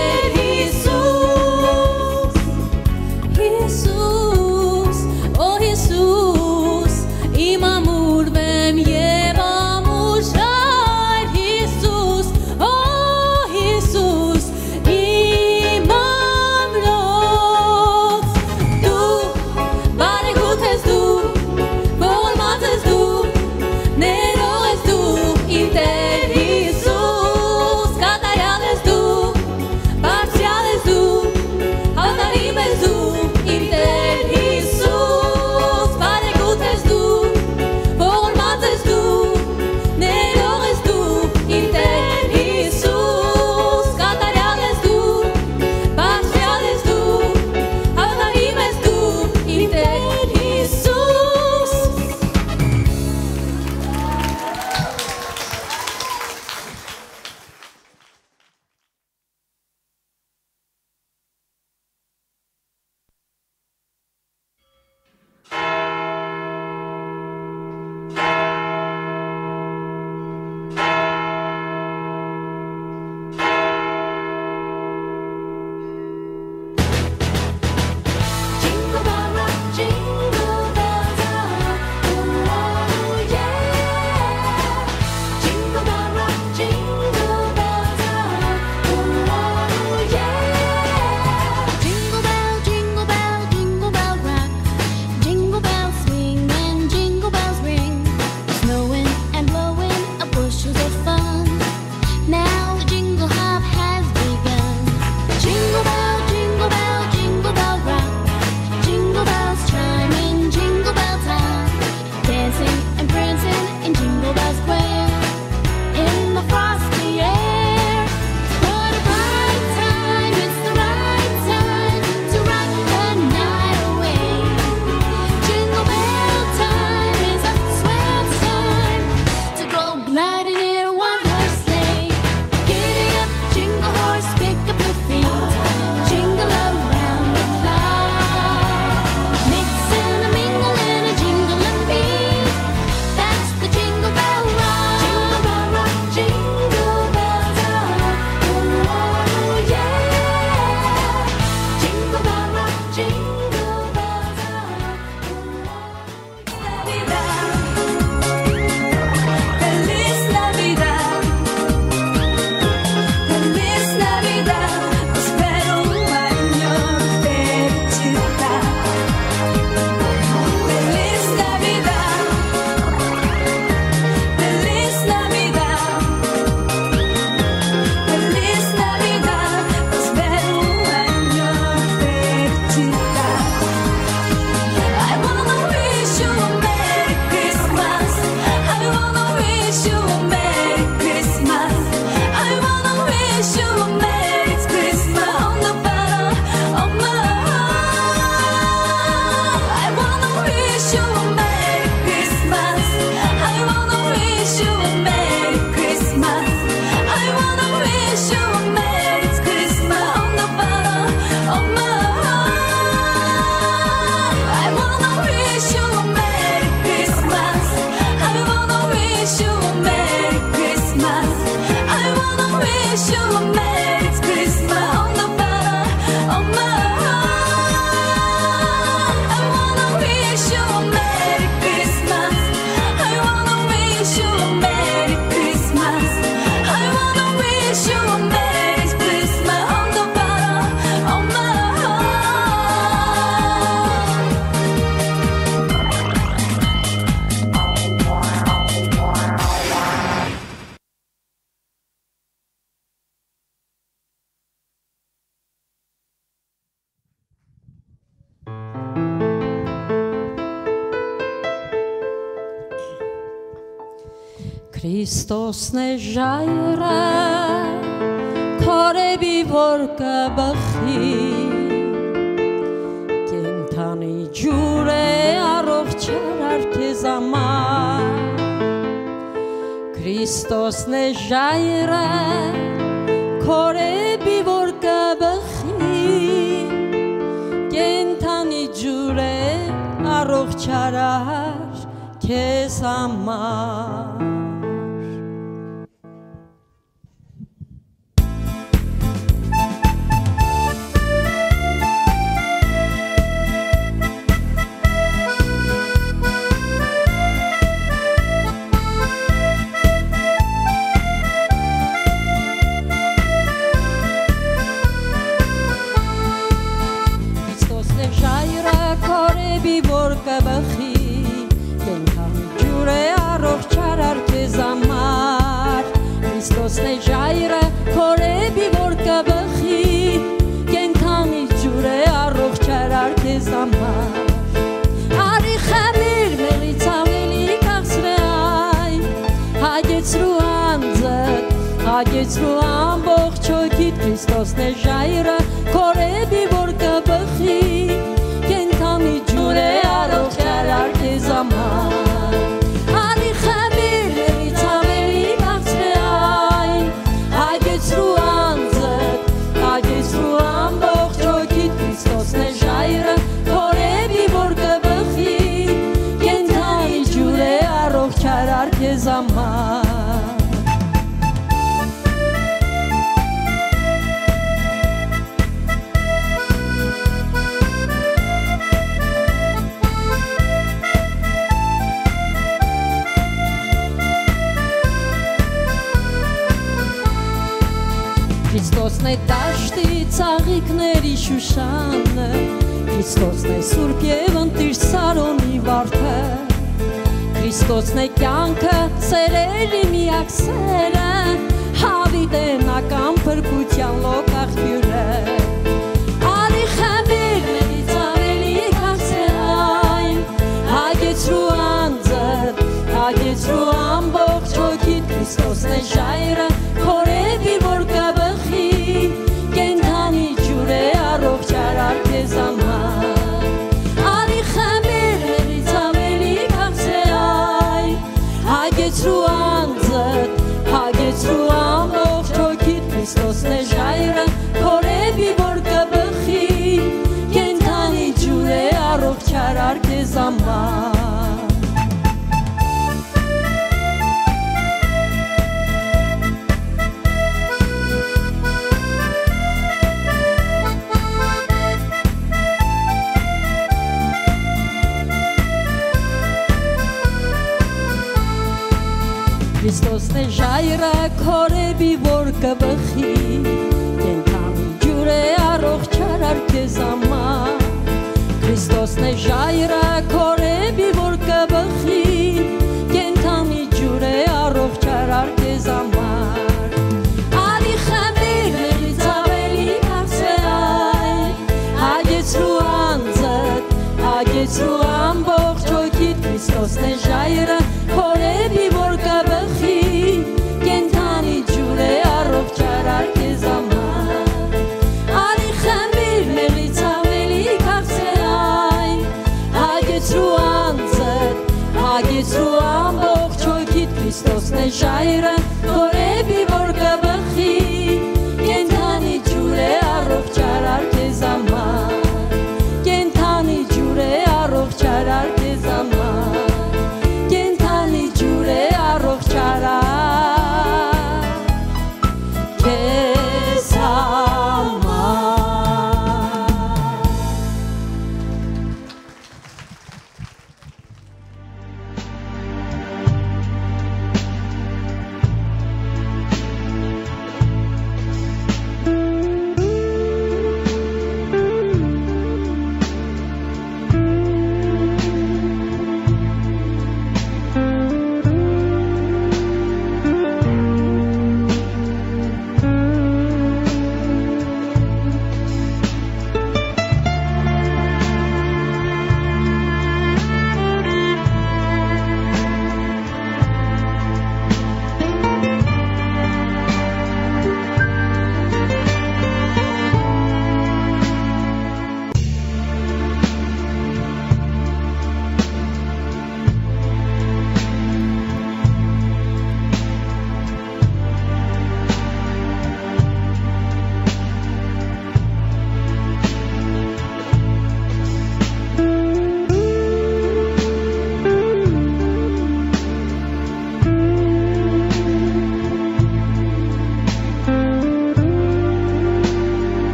Քրիստոսն է ժայռը քորեբի որ կբխի կենթանի ջուր է առողջարար քեզ համար Քրիստոսն է ժայռը քորեբի որ կբխի կենթանի ջուր է առողջարար քեզ համար Կբխի կենթանի ջուր է առողջարար քեզ համար Քրիստոսն է ժայռը քորեբի որ կբխի կենթանի ջուր է առողջարար քեզ համար Արի խմիր մեղից ավելի քաղցր է այն հագեցրու անձդ հագեցրու ամբողջ հոգիդ Քրիստոսն է ժայռը քորեբի որ կբխի կենթանի ջուր է առողջարար քեզ համար Արի խմիր մեղից ավելի քաղցր է այն հագեցրու անձդ հագեցրու ամբողջ հոգիդ Քրիստոսն է ժայռը քորեբի որ կբխի կենթանի ջուր է առողջարար քեզ համար Քրիստոսն է դաշտի ծաղիկների շուշանը Քրիստոսն է սուրբ և ընտիր Սարոնի վարդը Քրիստոսն է կյանքը սերելի միակ սերը հավիտենական փրկության լոկ աղբյուրը Արի խմիր մեղից ավելի քաղցր է այն հագեցրու անձդ հագեցրու ամբողջ հոգիդ Քրիստոսն է ժայռը քորեբի որ կբխի կենթանի ջուր է առողջարար քեզ համար Արի խմիր մեղից ավելի քաղցր է այն հագեցրու անձդ հագեցրու ամբողջ հոգիդ Քրիստոսն է ժայռը քորեբի որ կբխի կենթանի ջուր է առողջարար քեզ համար Քրիստոսն է ժայռը քորեբի որ կբխի կենթանի ջուր է առողջարար քեզ համար Քրիստոսն է ժայռը քորեբի որ կբխի կենթանի ջուր է առողջարար քեզ համար Արի խմիր մեղից ավելի քաղցր է այն հագեցրու անձդ հագեցրու ամբողջ հոգիդ Քրիստոսն է ժայռը քորեբի որ կբխի կենթանի ջուր է առողջարար քեզ համար Արի խմիր մեղից ավելի քաղցր է այն հագեցրու անձդ հագեցրու ամբողջ հոգիդ Քրիստոսն է ժայռը քորեբի որ կբխի կենթանի ջուր է առողջարար քեզ համար կենթանի ջուր է առողջարար քեզ համար կենթանի ջուր է առողջարար քեզ համար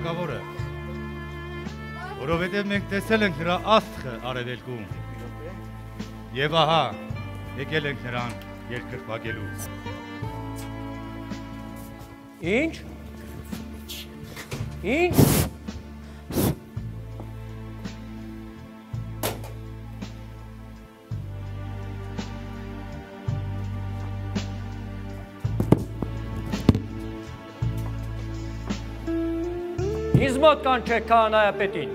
թագավորը, որովհետև մենք տեսել ենք նրա աստղը արևելքում, և ահա եկել ենք նրան երկրպագելու։ Ինչ? Ինչ? Ինձ մոտ կանչեք քահանայապետին։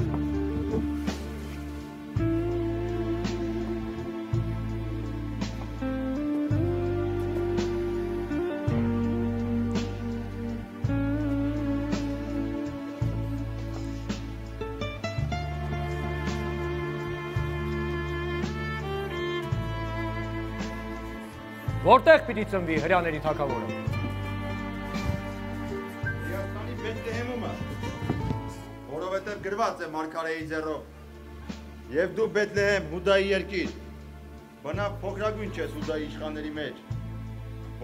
Որտեղ պիտի ծնվի հրյաների թագավորը։ Իրականի Բեթլեհեմում է, որովհետև գրված է մարգարեի ձեռով։ Եվ դու Բեթլեհեմ, Հուդայի երկիր, բնավ փոքրագույն չես Հուդայի իշխանների մեջ,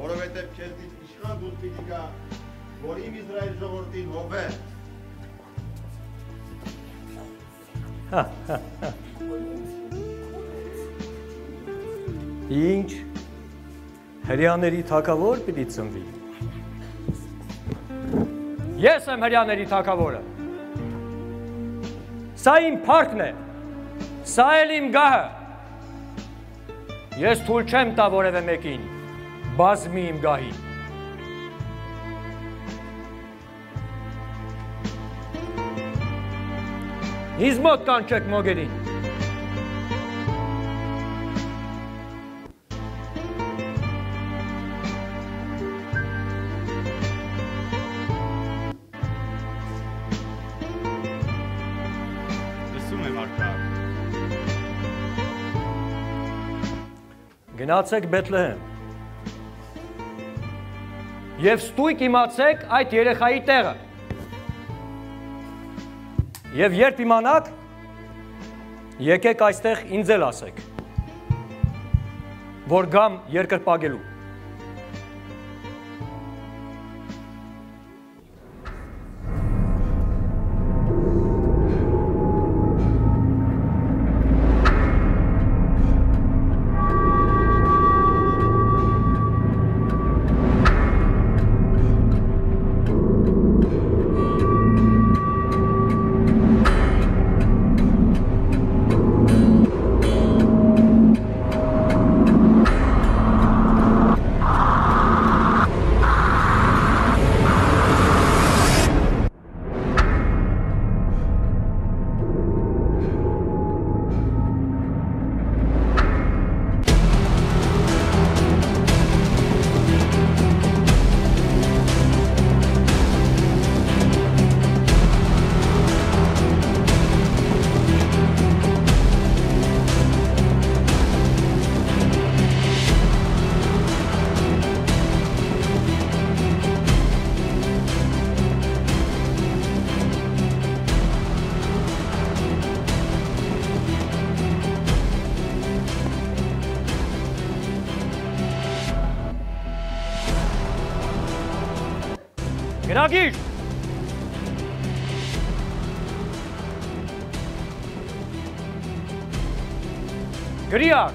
որովհետև քեզնից իշխան դուրս պիտի գա, որ իմ Իսրայել ժողովրդին հովե։ Ինչ? Հրյաների թագավոր պիտի ծնվի։ Ես եմ հրյաների թագավորը։ Սա իմ փառքն է։ Սա էլ իմ գահը։ Ես թույլ չեմ տա որևէ մեկին բազմի իմ գահին։ Ինձ մոտ կանչեք մոգերին։ Գնացեք Բեթլեհեմ և ստույգ իմացեք այդ երեխայի տեղը և երբ իմանաք, եկեք այստեղ ինձ էլ ասեք, որ գամ երկրպագելու։ Գրագիր! Գրիար!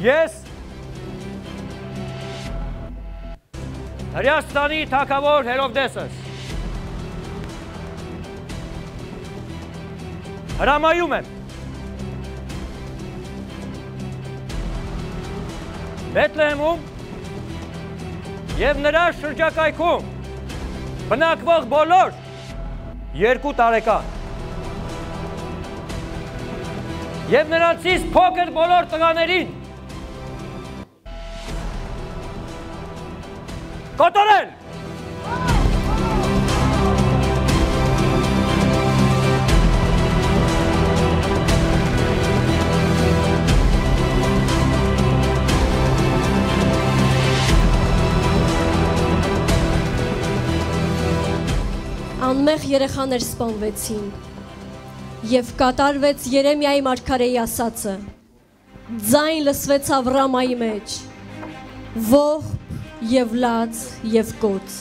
Ես Հրեաստանի թագավոր Հերովդեսս հրամայում եմ Բեթլեհեմում և նրա շրջակայքում բնակվող բոլոր 2 տարեկան և նրանցից փոքր բոլոր տղաներին կոտորել! Անմեղ երեխաներ սպանվեցին և կատարվեց Երեմիայի մարգարեի ասածը, ձայն լսվեցավ Ռամայի մեջ ողբ եւ լաց եւ կոց։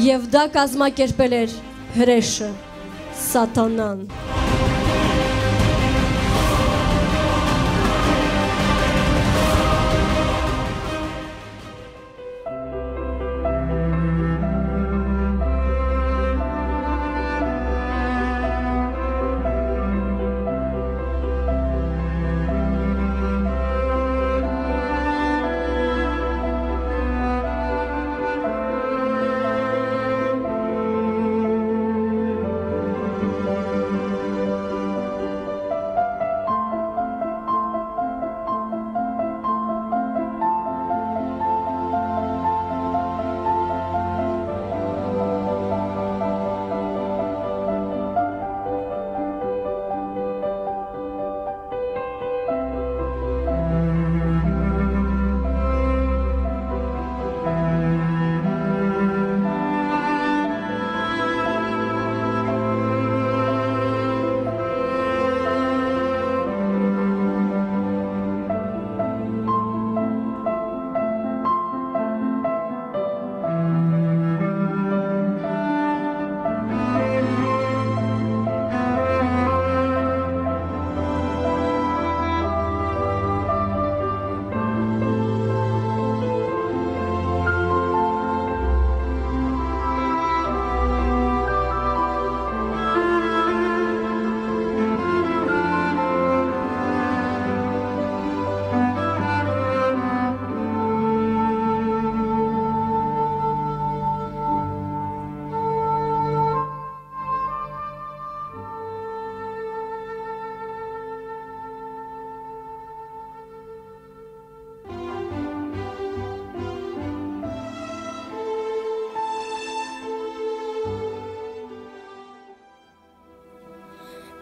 Եվ դա կազմակերպել էր հրեշը, սատանան։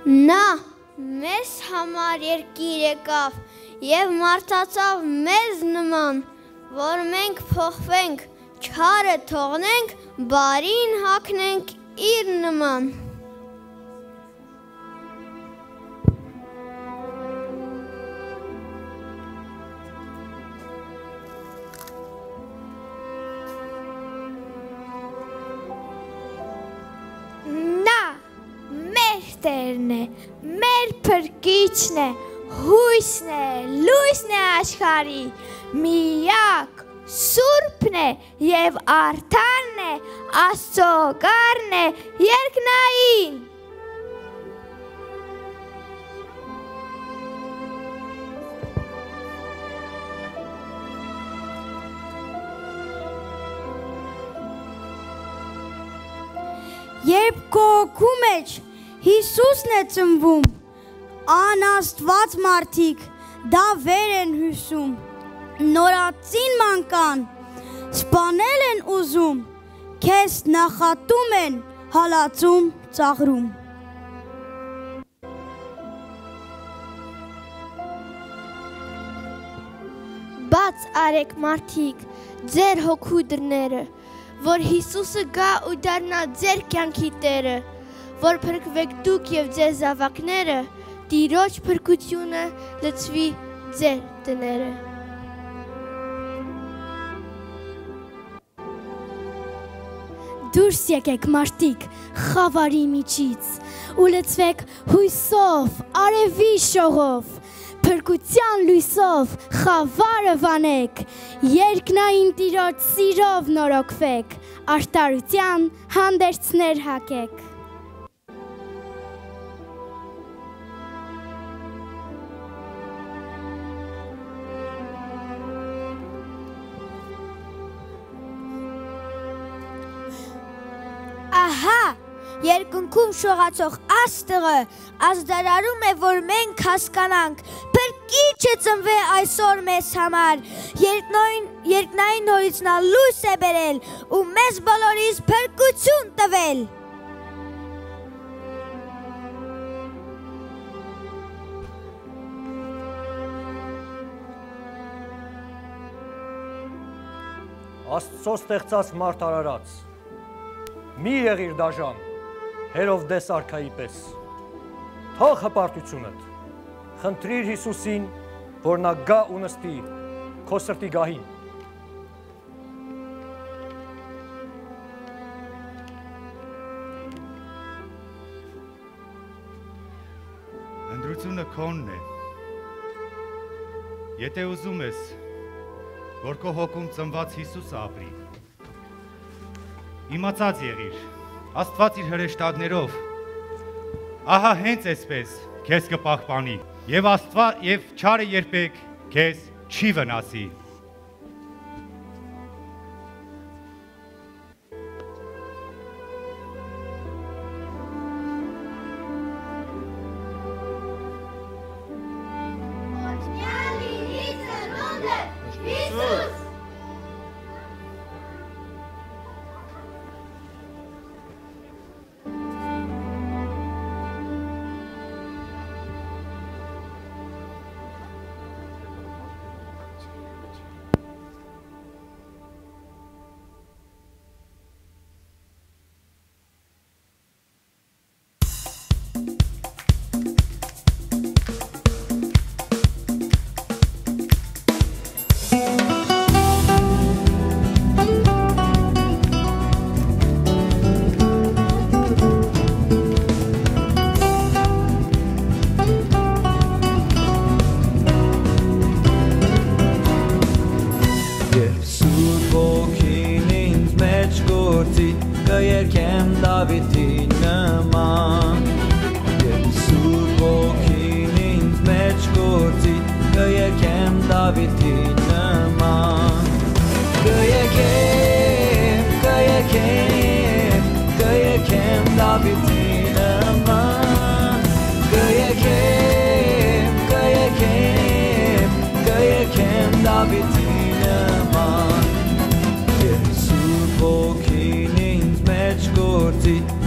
Նա մեզ համար երկիր եկավ և մարդացավ մեզ նման, որ մենք փոխվենք, չարը թողնենք, բարին հագնենք իր նման։ Տերն է, մեր փրկիչն է, հույսն է, լույսն է աշխարհի, միակ սուրբն է և արդարն է, Աստծո գառն է երկնային։ Երբ քո հոգու մեջ Հիսուսն է ծնվում, անաստված մարդիկ դա վեր են հյուսում, նորածին մանկան, սպանել են ուզում, քեզ նախատում են, հալածում, ծաղրում։ Բաց արեք մարդիկ, ձեր հոգու դռները, որ Հիսուսը գա ու դառնա ձեր կյանքի տերը, որ փրկվեք դուք և ձեր զավակները, Տիրոջ փրկությունը լցվի ձեր տները։ Դուրս եկեք մարդիկ խավարի միջից ու լցվեք հույսով, արևի շողով, փրկության լույսով խավարը վանեք, երկնային Տիրոջ սիրով նորոգվեք, արտարության հանդերձներ հագեք։ Ահա, երկնքում շողացող աստղը ազդարարում է, որ մենք հասկանանք, փրկիչը ծնվել է այսօր մեզ համար, երկնային հորից նա լույս է բերել ու մեզ բոլորիս փրկություն տվել։ Աստծո ստեղծած մարդ արարած, մի եղիր դաժան, Հերովդես արքայի պես, թող հպարտությունդ, խնդրիր Հիսուսին, որ նա գա ու նստի քո սրտի գահին, Օրհնությունը քոնն է։ Եթե ուզում ես, որ քո հոգում ծնված Հիսուսը ապրի, իմացած եղիր, Աստված իր հրեշտակներով ահա հենց այսպես քեզ կպահպանի եւ չարը երբեք քեզ չի վնասի։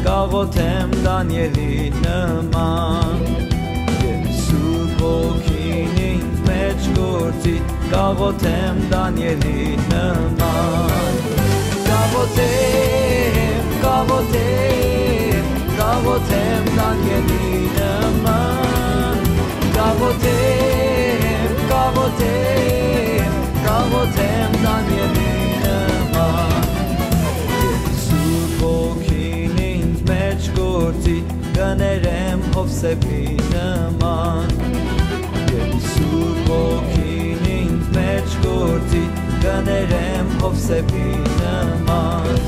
Գաղոթեմ Դանիելի նման Սուրբ ոգին ինձ մեջ գործի Գաղոթեմ Դանիելի նման Գաղոթեմ, գաղոթեմ, գաղոթեմ Դանիելի նման Գաղոթեմ, գաղոթեմ, գաղոթեմ Դանիելի նման Սուրբ ոգին գործի կներեմ Հովսեփի նման Սուրբ ոգին ինձ մեջ գործի կներեմ Հովսեփի նման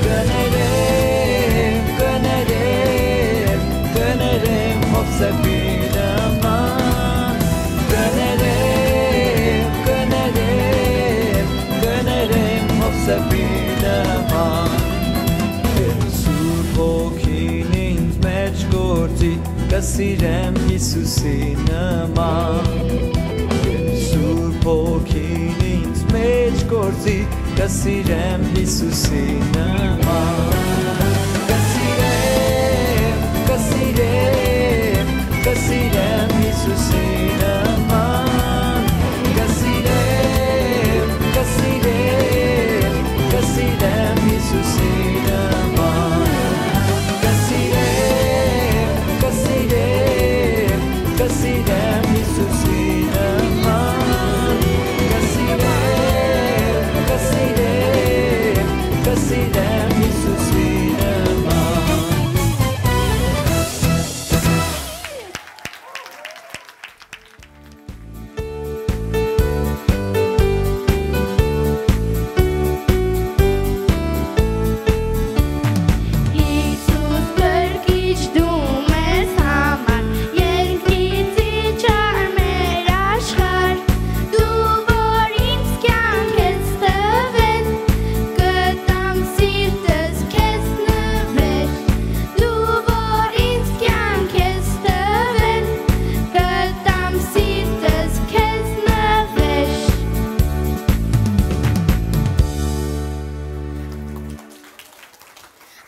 Կներեմ, կներեմ, կներեմ Հովսեփի նման Կներեմ, կներեմ, կներեմ Հովսեփի նման Ոգին ինձ մեջ գործի կսիրեմ Հիսուսի նման Սուրբ ոգին ինձ մեջ գործի կսիրեմ Հիսուսի նման Կսիրեմ, կսիրեմ, կսիրեմ Հիսուսի նման Կսիրեմ, կսիրեմ, կսիրեմ Հիսուսի նման Կսիրեմ Հիսուսի նման Կսիրեմ Հիսուսի նման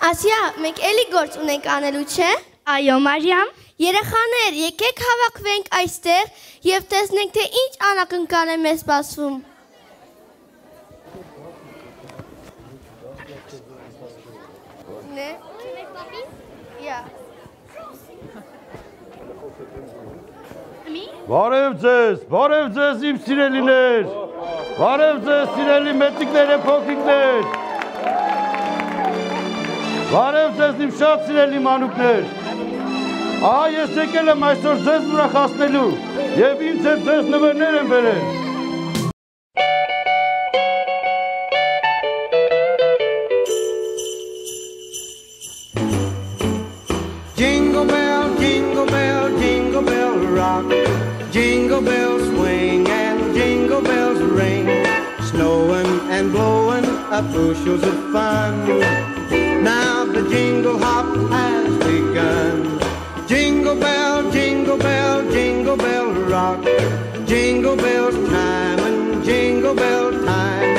Ասիա, մենք էլի գործ ունենք անելու, չէ։ Այո, Մարիամ։ Երեխաներ, եկեք հավաքվենք այստեղ եւ տեսնենք, թե ինչ անակնկալ է մեզ սպասվում։ Né? Yeah. Բարև ձեզ իմ սիրելիներ, բարև ձեզ սիրելի մեծիկներ և փոքրիկներ, բարև ձեզ իմ շատ սիրելի մանուկներ, Ես եկել եմ այսօր ձեզ ուրախացնելու եւ ինձ հետ ձեզ նվերներ եմ բերել։ Jingle bell, jingle bell, jingle bell rock. Jingle bells swing and jingle bells ring. Snowing and blowing up bushels of fun. Now the jingle hop has begun. Jingle bell, jingle bell, jingle bell rock. Jingle bells time and jingle bell time.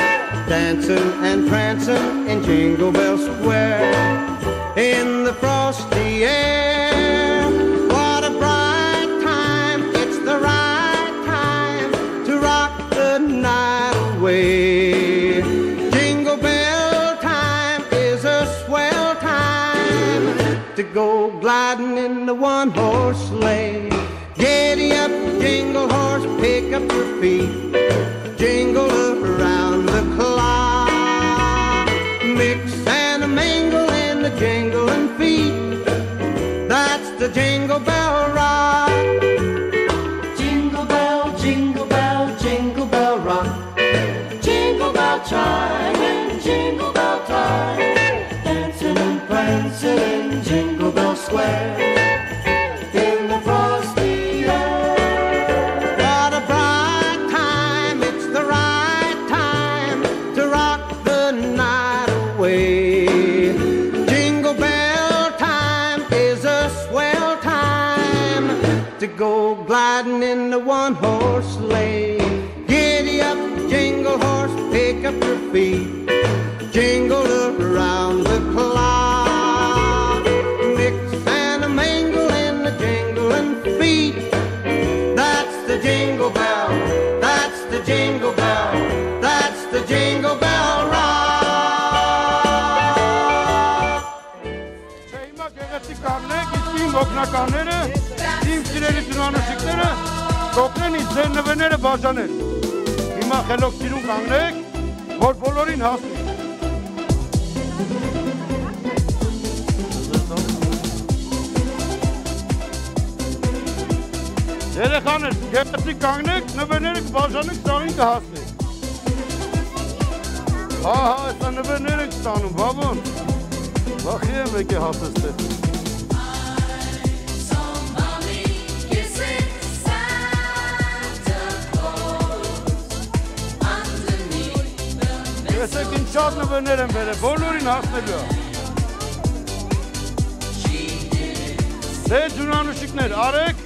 Dancing and prancing in Jingle Bell Square. In the frosty air, what a bright time. It's the right time to rock the night away. Jingle bell time is a swell time to go gliding in the one-horse sleigh. Giddy up, jingle horse, pick up your feet. Jingle around the clock. Mix and a mingle in the jingling feet. That's the Jingle Bell Rock. Jingle bell, jingle bell, jingle bell rock. Jingle bell chime and jingle bell time. Dancing and prancing in Jingle Bell Square. In the frosty air. What a bright time, it's the right time to rock the night away. Jingle bell time is a swell time to go gliding in the one-horse sleigh. Giddy up, jingle horse, pick up your feet. Jingle around the clock. Mix and a mingle in the jingling feet. That's the Jingle Bell. That's the Jingle Bell. That's the Jingle Bell Rock. Հիմա գեղեցիկ կանգնեք, իսկ իմ օգնականները, իմ սիրելի ծնողանշիկները կօգնեն ինձ ձեր նվերները բաժանել։ Հիմա խելոք սիրուն կանգնեք, որ բոլորին հասնի։ Երեխաներ, գեղեցիկ կանգնեք, նվերները կբաժանեք, սաղին կհասնեք։ Այսա նվերները կստանում, բավոն։ Վախի եմ եք է հասստեղ։ Եսեք ինձ շատ նվերներ եմ բերել, բոլորին հասնելու է։ Դե ջունանուշիկներ, արեք,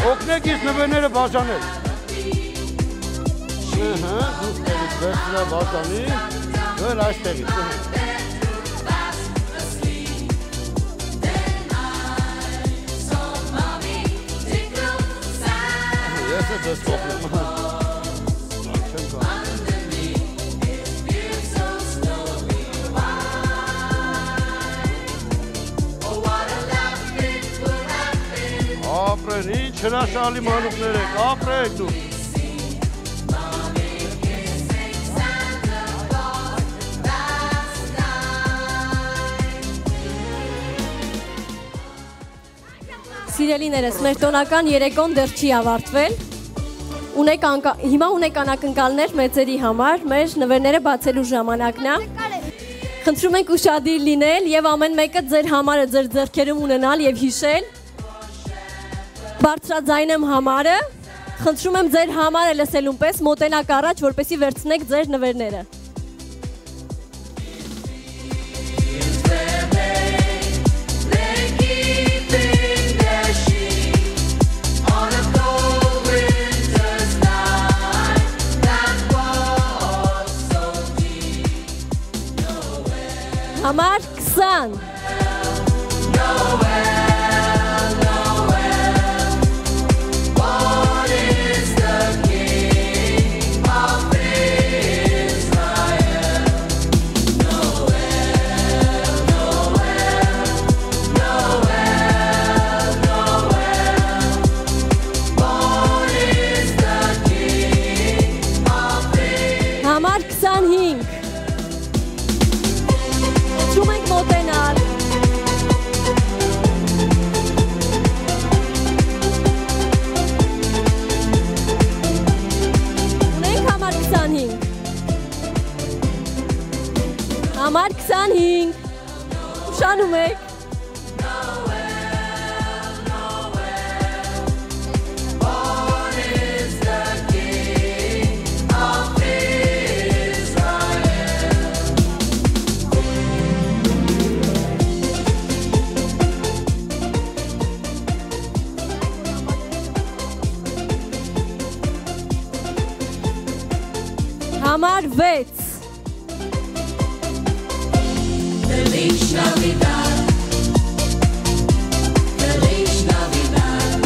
օգնեք ինձ նվերները բաժանել։ Դուք վերցնա բաժանի, դուր այստեղից։ Ես է դες կողնեմ։ Ապրեն, ինչ հրաշալի մանուկներ եք, ապրեք դուք։ Սիրելիներս, մեր տոնական երեկոն դեռ չի ավարտվել։ Հիմա ունեք անակնկալներ մեծերի համար, մեր նվերները բացելու ժամանակն է։ Խնդրում ենք ուշադիր լինել եւ ամեն մեկը ձեր համարը ձեր ձեռքերում ունենալ եւ հիշել։ Բարձրաձայնեմ համարը, խնդրում եմ ձեր համարը լսելուն պես մոտենաք առաջ, որպեսզի վերցնեք ձեր նվերները։ Համար 20 Համար 25 Շում ենք մոտենալ Համար 25 Ուշանում եք Համար 6 Feliz Navidad Feliz Navidad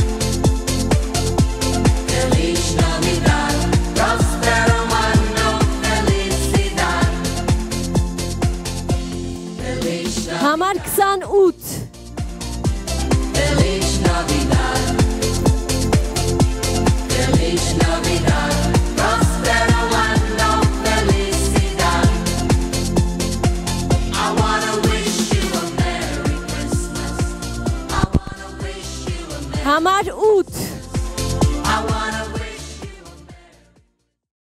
Feliz Navidad Prospero anno felicidad Feliz Navidad Համար 28 Feliz Navidad Feliz Navidad Prospero anno felicidad I wanna wish you a Merry Christmas I wanna wish you a Merry Համար 8